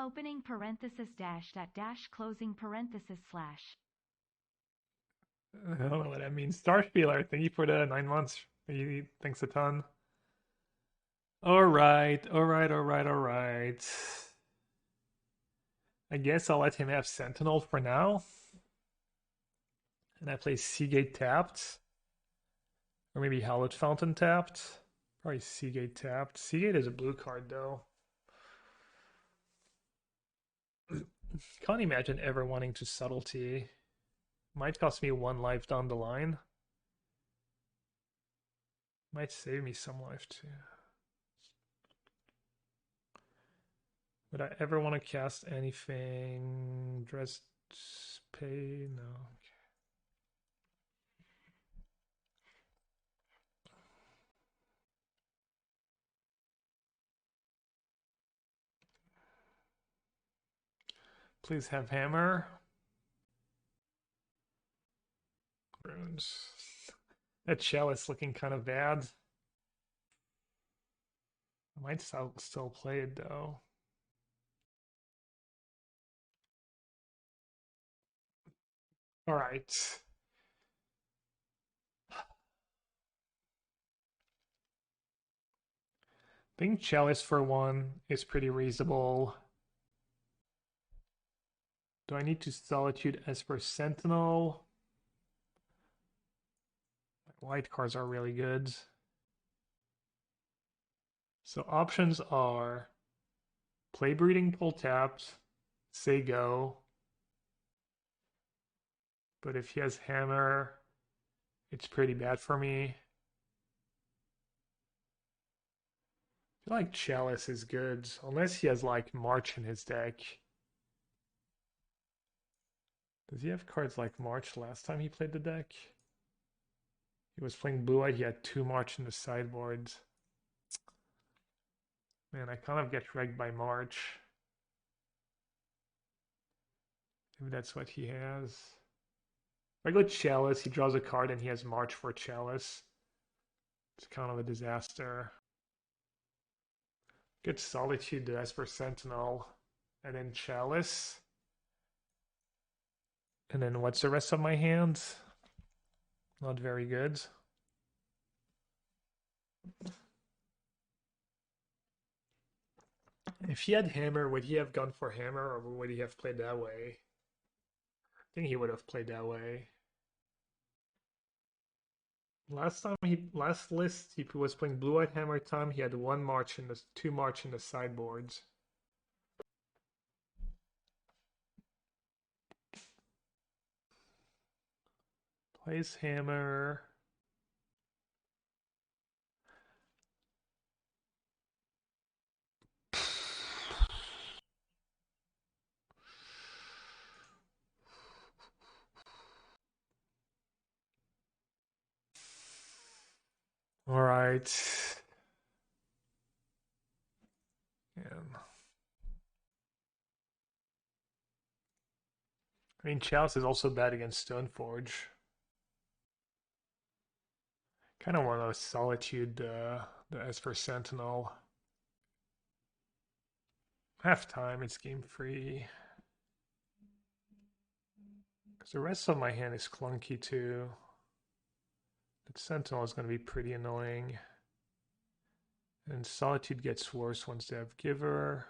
Opening parenthesis dash that dash closing parenthesis slash. I don't know what that means. Starspieler, thank you for the 9 months. Thanks a ton. Alright. I guess I'll let him have Sentinel for now. And I play Seagate tapped. Or maybe Hallowed Fountain tapped. Probably Seagate tapped. Seagate is a blue card though. Can't imagine ever wanting to subtlety. Might cost me 1 life down the line. Might save me some life too. Would I ever want to cast anything? Dressed pay? No. Okay. Please have hammer. Runes. That shell is looking kind of bad. I might still play it though. All right. I think Chalice for 1 is pretty reasonable. Do I need to Solitude as per Sentinel? White cards are really good. So options are play Breeding Pool tapped, say go. But if he has hammer, it's pretty bad for me. I feel like Chalice is good, unless he has like March in his deck. Does he have cards like March last time he played the deck? He was playing blue-white, he had 2 March in the sideboard. Man, I kind of get wrecked by March. Maybe that's what he has. If I go Chalice, he draws a card and he has March for Chalice. It's kind of a disaster. Get Solitude as per Sentinel, and then Chalice. And then what's the rest of my hand? Not very good. If he had hammer, would he have gone for hammer or would he have played that way? I think he would have played that way. Last list he was playing blue-white hammer time. He had 1 March in the 2 March in the sideboards. Plays hammer. All right. Yeah. I mean, Chalice is also bad against Stoneforge. Kind of want to Solitude the Esper Sentinel. Half time, it's game free. Because the rest of my hand is clunky too. The Sentinel is going to be pretty annoying. And Solitude gets worse once they have Giver.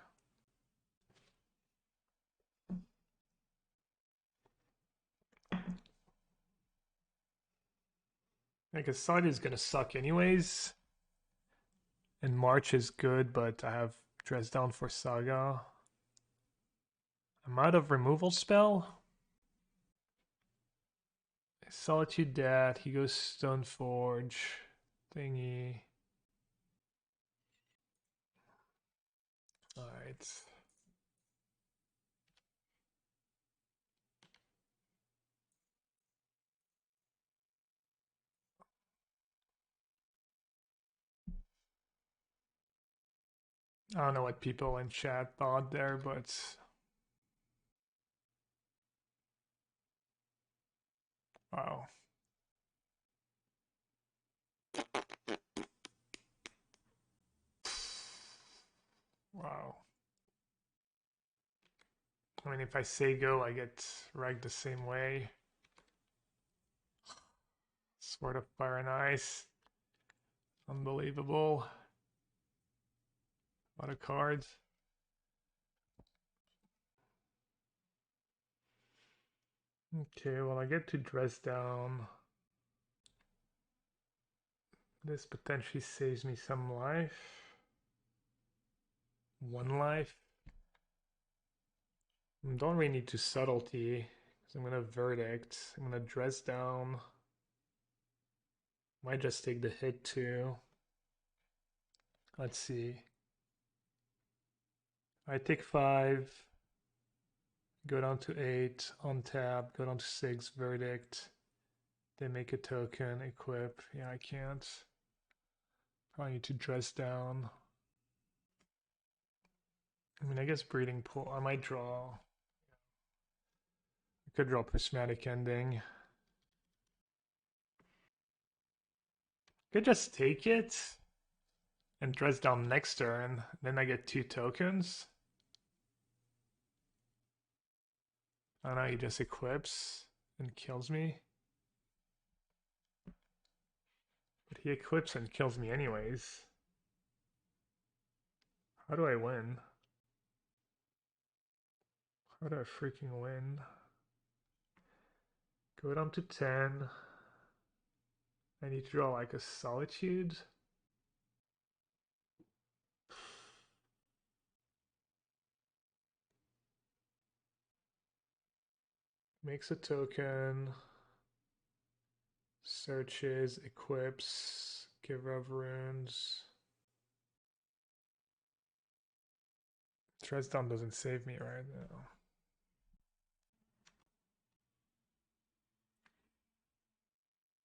Because Solitude is going to suck anyways. And March is good, but I have Dress Down for Saga. I'm out of removal spell. Solitude that, he goes Stoneforge thingy. Alright. I don't know what people in chat thought there, but wow. Wow. I mean, if I say go, I get ragged the same way. Sword of Fire and Ice. Unbelievable. A lot of cards. Okay, well, I get to Dress Down. This potentially saves me some life. 1 life. Don't really need to subtlety, because I'm gonna verdict. I'm gonna dress down. Might just take the hit too. Let's see. I take 5, go down to 8, untap, go down to 6, verdict. Then make a token, equip. Yeah, I can't. Probably need to dress down. I mean, I guess breeding pool. I might draw. I could draw prismatic ending. Could just take it and dress down next turn. Then I get 2 tokens. Oh no, he just equips and kills me. But he equips and kills me anyways. How do I win? How do I freaking win? Go down to 10. I need to draw like a solitude. Makes a token. Searches, equips, giver of runes. Dresdown doesn't save me right now.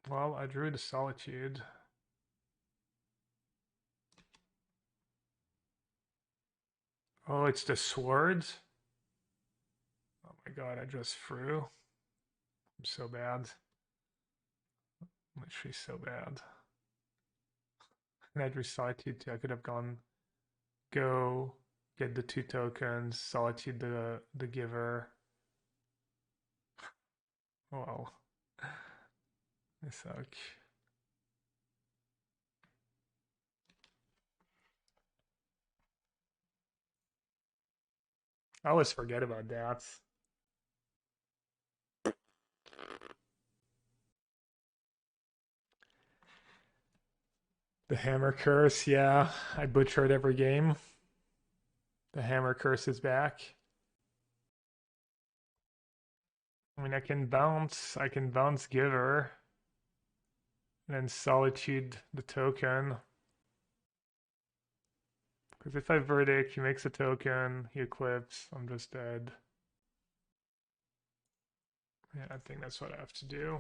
Well, I drew the solitude. Oh, it's the sword? Oh my god, I just threw. I'm so bad. Literally so bad. And I drew solitude too. I could have gone go, get the 2 tokens, solitude the giver. Oh well. I suck. I always forget about that. The hammer curse, yeah. I butchered every game. The hammer curse is back. I mean, I can bounce giver. And then solitude the token. Because if I verdict, he makes a token, he equips, I'm just dead. Yeah, I think that's what I have to do.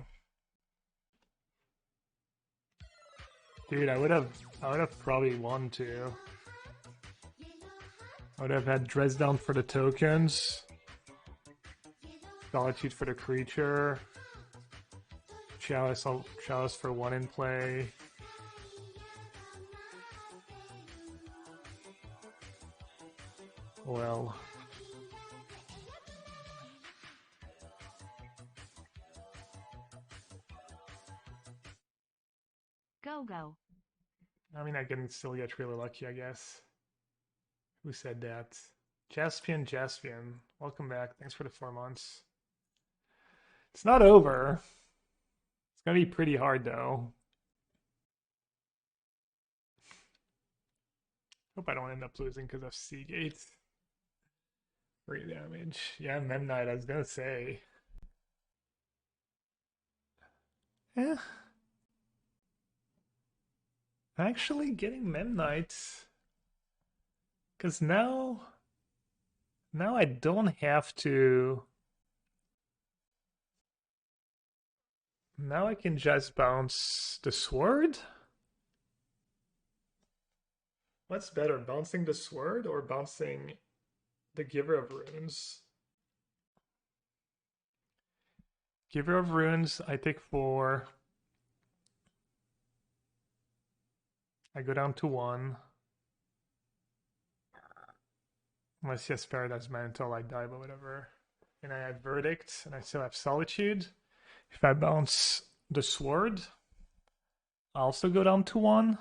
Dude, I would have probably won too. I would have had Dresdown for the tokens. Solitude for the creature. Chalice for 1 in play. Well. Go. I mean, I can still get really lucky, I guess. Who said that? Jaspian. Welcome back. Thanks for the 4 months. It's not over. It's gonna be pretty hard, though. Hope I don't end up losing because of Seagate. 3 damage. Yeah, Memnite, I was gonna say. Eh. Actually getting Memnites. Because now I don't have to. Now I can just bounce the sword? What's better, bouncing the sword or bouncing the Giver of Runes? Giver of Runes, I take 4. I go down to 1. Unless he has Paradise Mantle, I die, but whatever. And I add Verdict, and I still have Solitude. If I bounce the sword, I also go down to 1.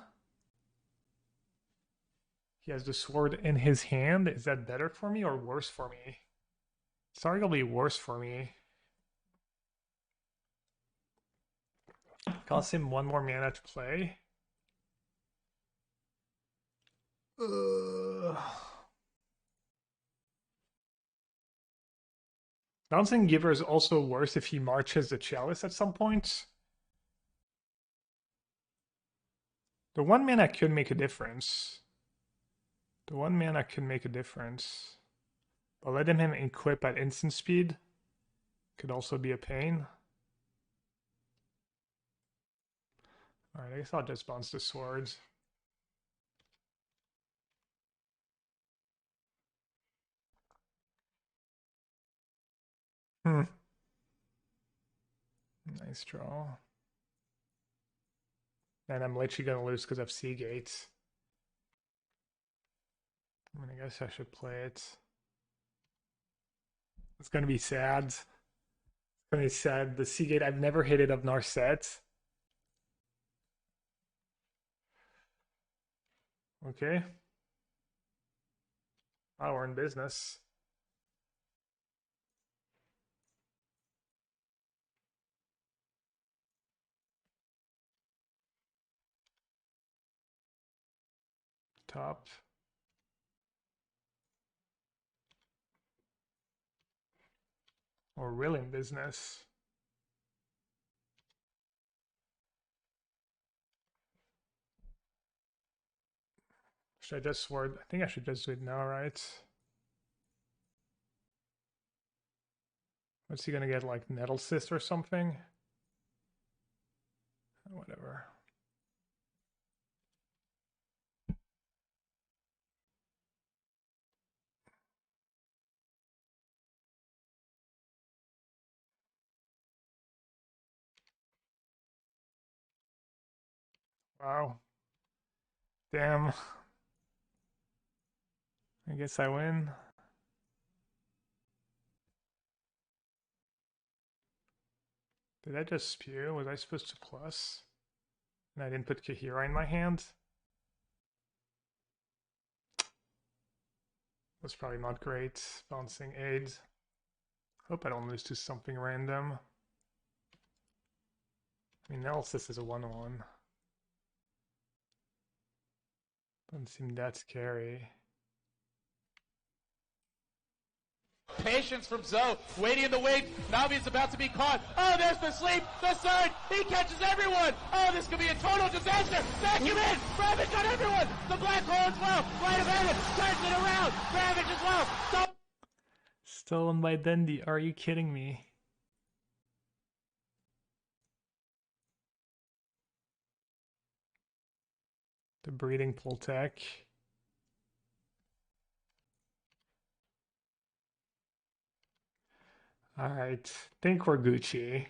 He has the sword in his hand. Is that better for me or worse for me? It's arguably worse for me. Costs him 1 more mana to play. Bouncing Giver is also worse if he marches the Chalice at some point. The 1 mana could make a difference. The 1 mana could make a difference. But letting him equip at instant speed could also be a pain. Alright, I guess I'll just bounce the swords. Nice draw. And I'm literally gonna lose because of Seagate. I mean, I guess I should play it. It's gonna be sad. It's gonna be sad. The Seagate, I've never hit it of Narset. Okay. Oh, we're in business. Top. We're really in business. Should I just sword? I think I should just do it now, right? What's he gonna get, like Nettle Cyst or something? Whatever. Wow. Damn. I guess I win. Did I just spew? Was I supposed to plus? And I didn't put Kahira in my hand? That's probably not great. Bouncing aids. Hope I don't lose to something random. I mean, Analysis is a 1-1. Doesn't seem that scary. Patience from Zoe, waiting in the wings. Navi's about to be caught. Oh, there's the sleep, the surge. He catches everyone. Oh, this could be a total disaster. Vacuum in. Ravage on everyone. The black hole as well. Light of heaven turns it around. Ravage as well. Stop. Stolen by Dendi. Are you kidding me? The breeding pull tech. Alright, think we're Gucci.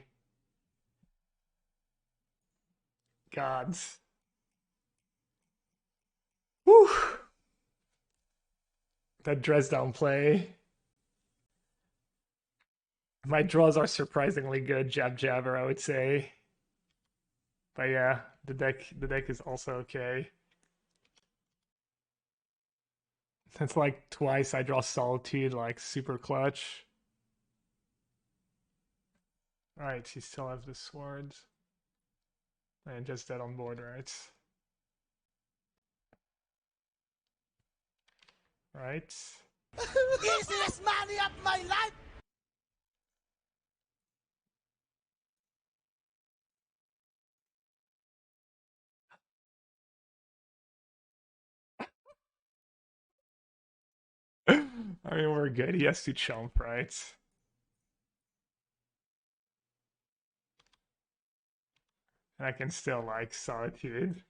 Gods. Whew. That dress down play. My draws are surprisingly good, jabber, I would say. But yeah, the deck is also okay. It's like twice I draw Solitude, like super clutch. Alright, he still has the swords. And just dead on board, right? Right. Easiest money of my life! I mean, we're good. He has to chump, right? And I can still like Solitude.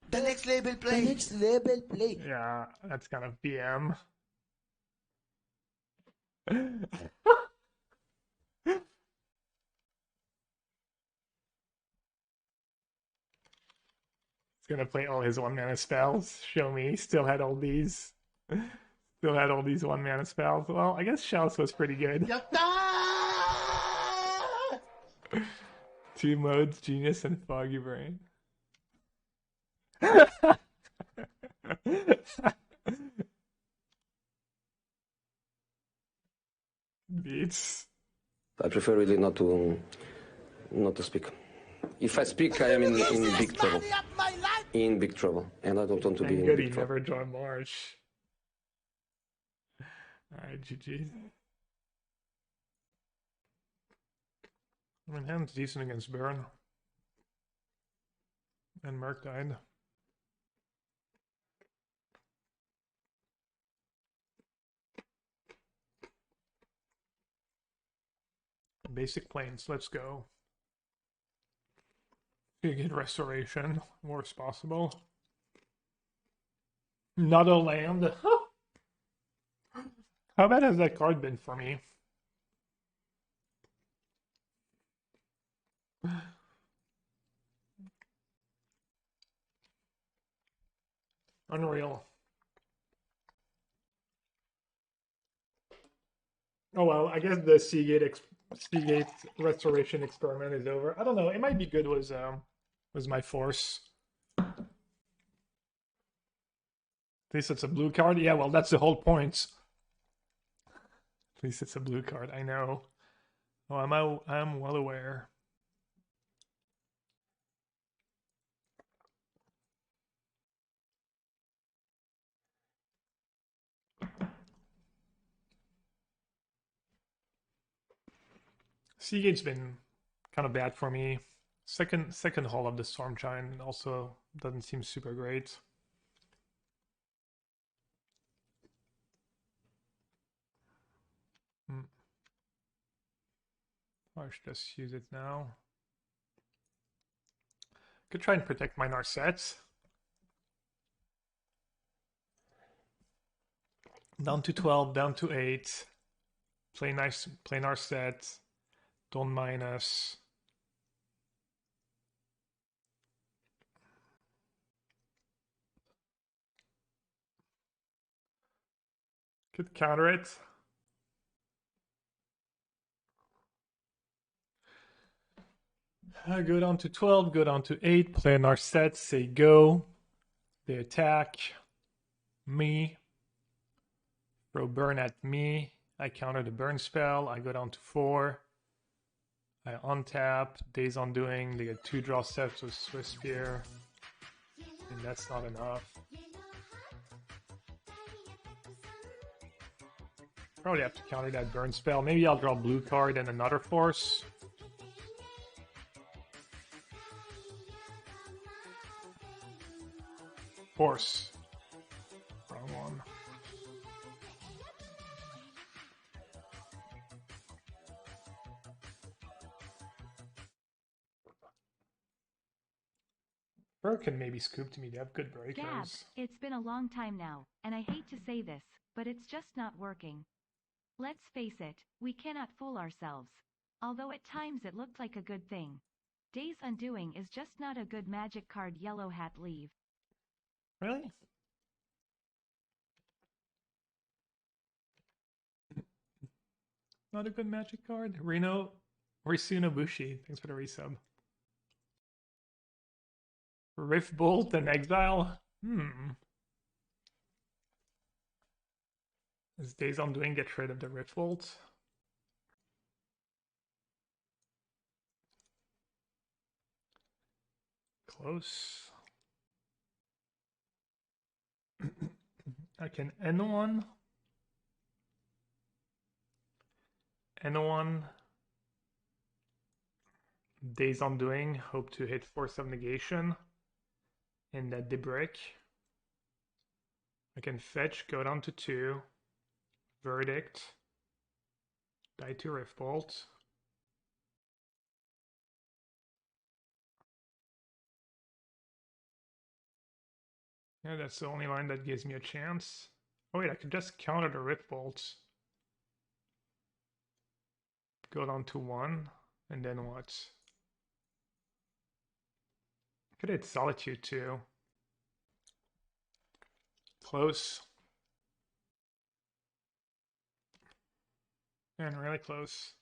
The next label play. The next label play. Yeah, that's kind of BM. He's gonna play all his 1-mana spells. Show me, he still had all these. Still had all these 1-mana spells. Well, I guess Chalice was pretty good. 2 modes, Genius and Foggy Brain. Beats. I prefer really not to speak. If I speak, I am in big trouble. In big trouble, and I don't want to be in Good, big he trouble. never joined March. Alright, GG. I mean, hand's decent against Baron. And Merc died. Basic planes, let's go. You get restoration, worst possible. Not a land. How bad has that card been for me? Unreal. Oh well, I guess the Seagate restoration experiment is over. I don't know. It might be good. Was my force. At least it's a blue card. Yeah, well, that's the whole point. At least it's a blue card. I know. Oh, I'm well aware. Seagate's been kind of bad for me. Second hull of the Storm Giant also doesn't seem super great. I should just use it now. Could try and protect my Narset. Down to 12, down to 8. Play nice, play Narset. Don't minus. Could counter it. Go down to 12, go down to 8, play an Narset, say go. They attack me. Throw burn at me. I counter the burn spell. I go down to 4. I untap. Days Undoing. They get 2 draw steps with Swiss Spear. And that's not enough. Probably have to counter that burn spell. Maybe I'll draw a blue card and another force. Force. Wrong one. Burr can maybe scoop to me. They have good breakers. Gab, it's been a long time now, and I hate to say this, but it's just not working. Let's face it, we cannot fool ourselves. Although at times it looked like a good thing. Days Undoing is just not a good magic card. Yellowhat leave. Really? Not a good magic card? Risunobushi, thanks for the resub. Rift Bolt and Exile? As Days Undoing get rid of the Rift Bolt. Close. I can N1. N1. Days Undoing. Hope to hit Force of Negation. And that Debrick. I can fetch, go down to 2. Verdict. Die to Rift Bolt. Yeah, that's the only line that gives me a chance. Oh wait, I could just counter the Rift Bolt. Go down to 1, and then what? Could hit Solitude too. Close. And really close.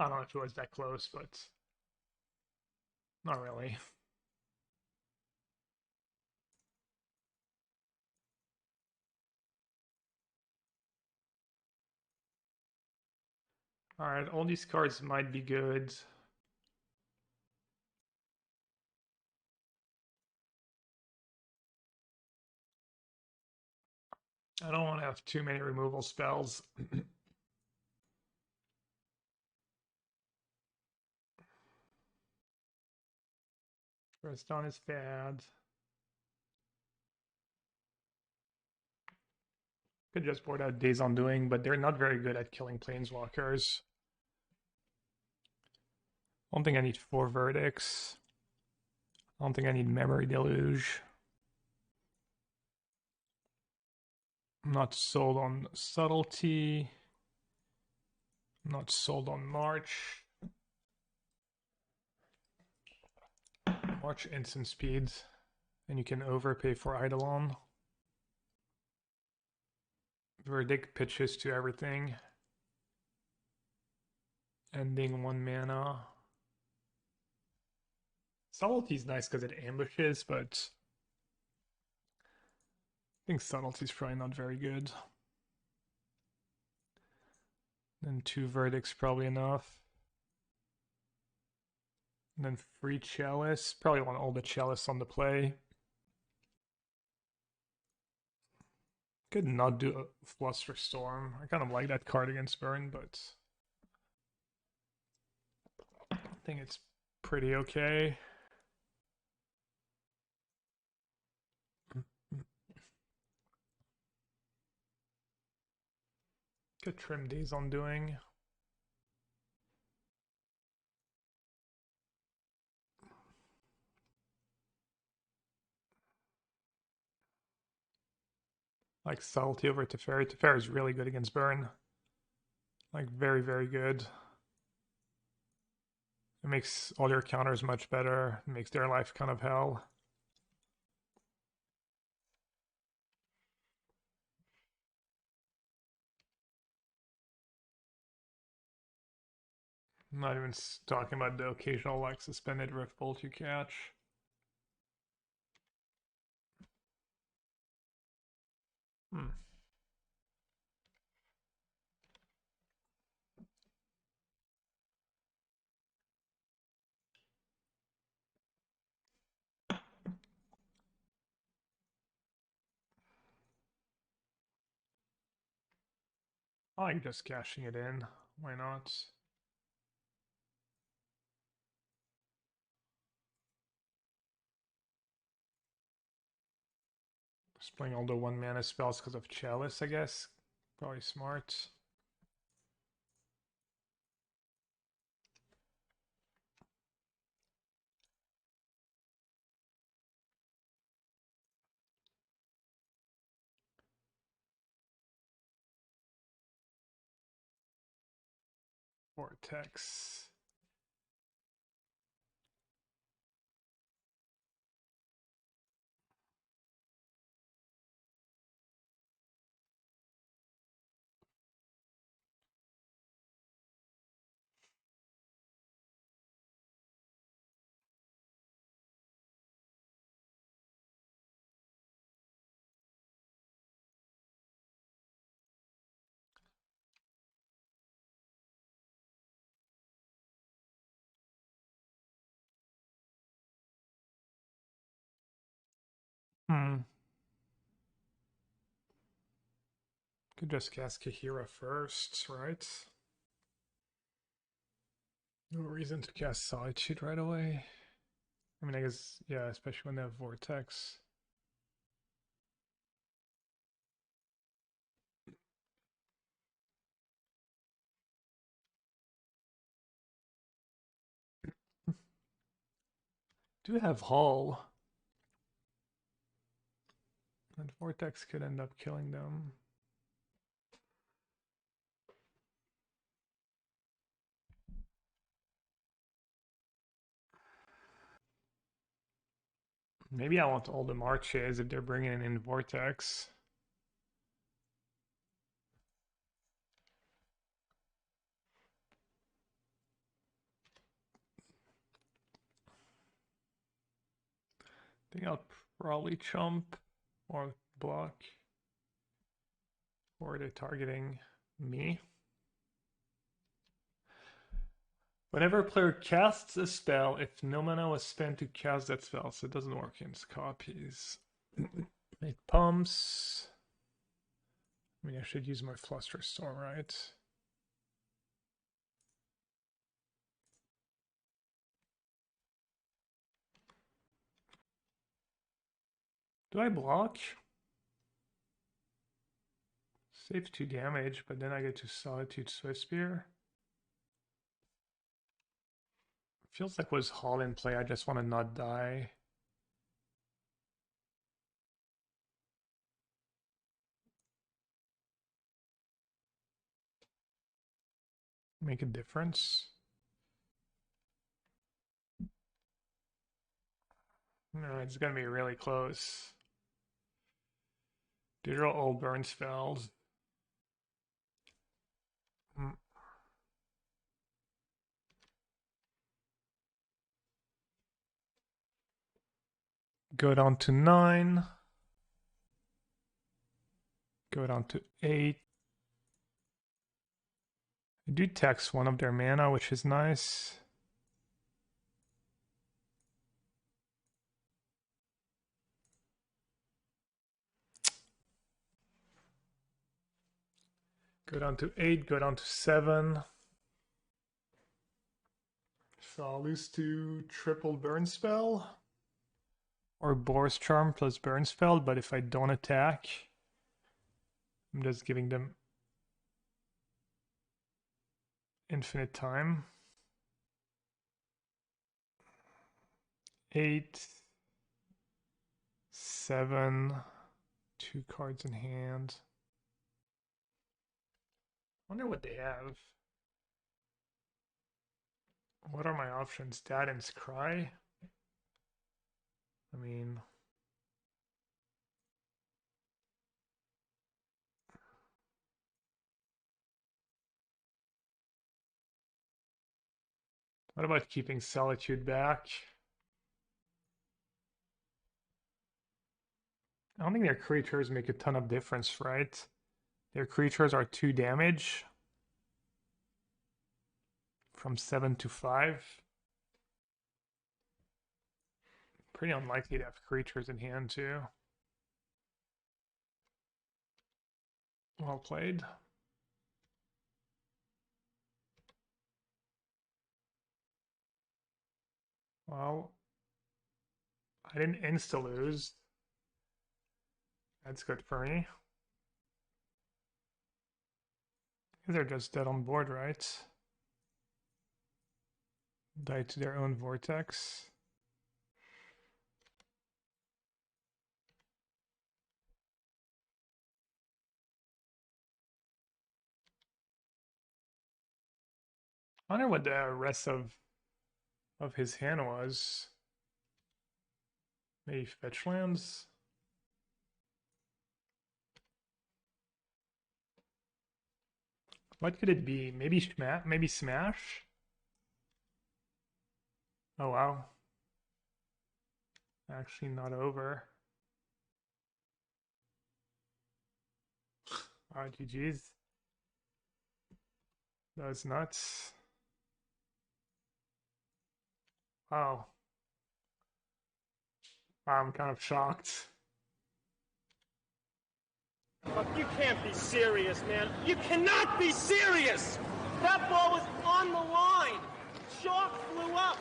I don't know if it was that close, but not really. Alright, all these cards might be good. I don't want to have too many removal spells. First down is bad. Could just board out Days Undoing, but they're not very good at killing planeswalkers. I don't think I need 4 verdicts. I don't think I need Memory Deluge. I'm not sold on Subtlety. I'm not sold on March. March instant speed, and you can overpay for Eidolon. Verdict pitches to everything. Ending 1 mana. Subtlety is nice because it ambushes, but I think Subtlety is probably not very good. Then 2 verdicts probably enough. And then free Chalice. Probably want all the Chalice on the play. Could not do a Fluster Storm. I kind of like that card against Burn, but I think it's pretty okay. Could trim Days Undoing. Like Subtlety over Teferi. Teferi is really good against Burn. Like very, very good. It makes all your counters much better. It makes their life kind of hell. I'm not even talking about the occasional like suspended Rift Bolt you catch. I like just cashing it in. Why not? Just playing all the 1 mana spells because of Chalice, I guess. Probably smart. Vortex. Could just cast Kahira first, right? No reason to cast Solitude right away. I mean, I guess, yeah, especially when they have Vortex. Do have Hull. And Vortex could end up killing them. Maybe I want all the marches if they're bringing in Vortex. I think I'll probably chump or block. Or they're targeting me. Whenever a player casts a spell, if no mana was spent to cast that spell, so it doesn't work against copies. It pumps. I mean, I should use my Fluster Storm, right? Do I block? Save 2 damage, but then I get to Solitude Swiftspear. Feels like was Hall in play. I just want to not die. Make a difference. No, it's gonna be really close. Digital old burn spells. Go down to 9. Go down to 8. I do tax one of their mana, which is nice. Go down to 8, go down to 7. So I'll lose to triple burn spell. Or Boar's Charm plus burn spell, but if I don't attack, I'm just giving them infinite time. 8, 7, 2 cards in hand. I wonder what they have. What are my options? Dadden's Cry? I mean... What about keeping Solitude back? I don't think their creatures make a ton of difference, right? Their creatures are 2 damage. From 7 to 5. Pretty unlikely to have creatures in hand, too. Well played. Well, I didn't insta-lose. That's good for me. They're just dead on board, right? Die to their own vortex. I wonder what the rest of his hand was. Maybe fetch lands? What could it be? Maybe Smash? Oh wow. Actually not over. Ah, GG's. That was nuts. Wow. I'm kind of shocked. You can't be serious, man. You cannot be serious! That ball was on the line! Chalk flew up!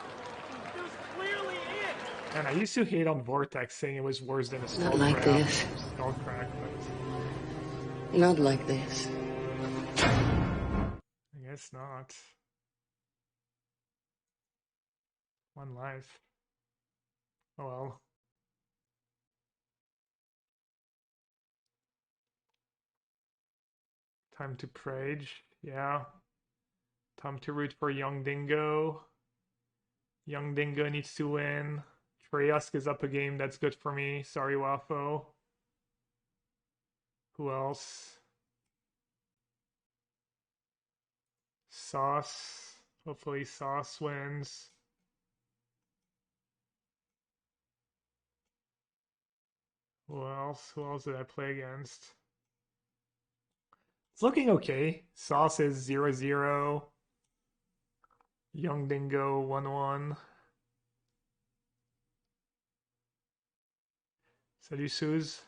It was clearly it! And I used to hate on Vortex, saying it was worse than a Skull Not like this. Skull Crack, but... Not like this. I guess not. One life. Oh well. Time to Prage, yeah. Time to root for Young Dingo. Young Dingo needs to win. Treyusk is up a game, that's good for me. Sorry, Wafo. Who else? Sauce. Hopefully Sauce wins. Who else? Who else did I play against? It's looking okay. Sauce is 0-0. Young Dingo 1-1. Salut Suze.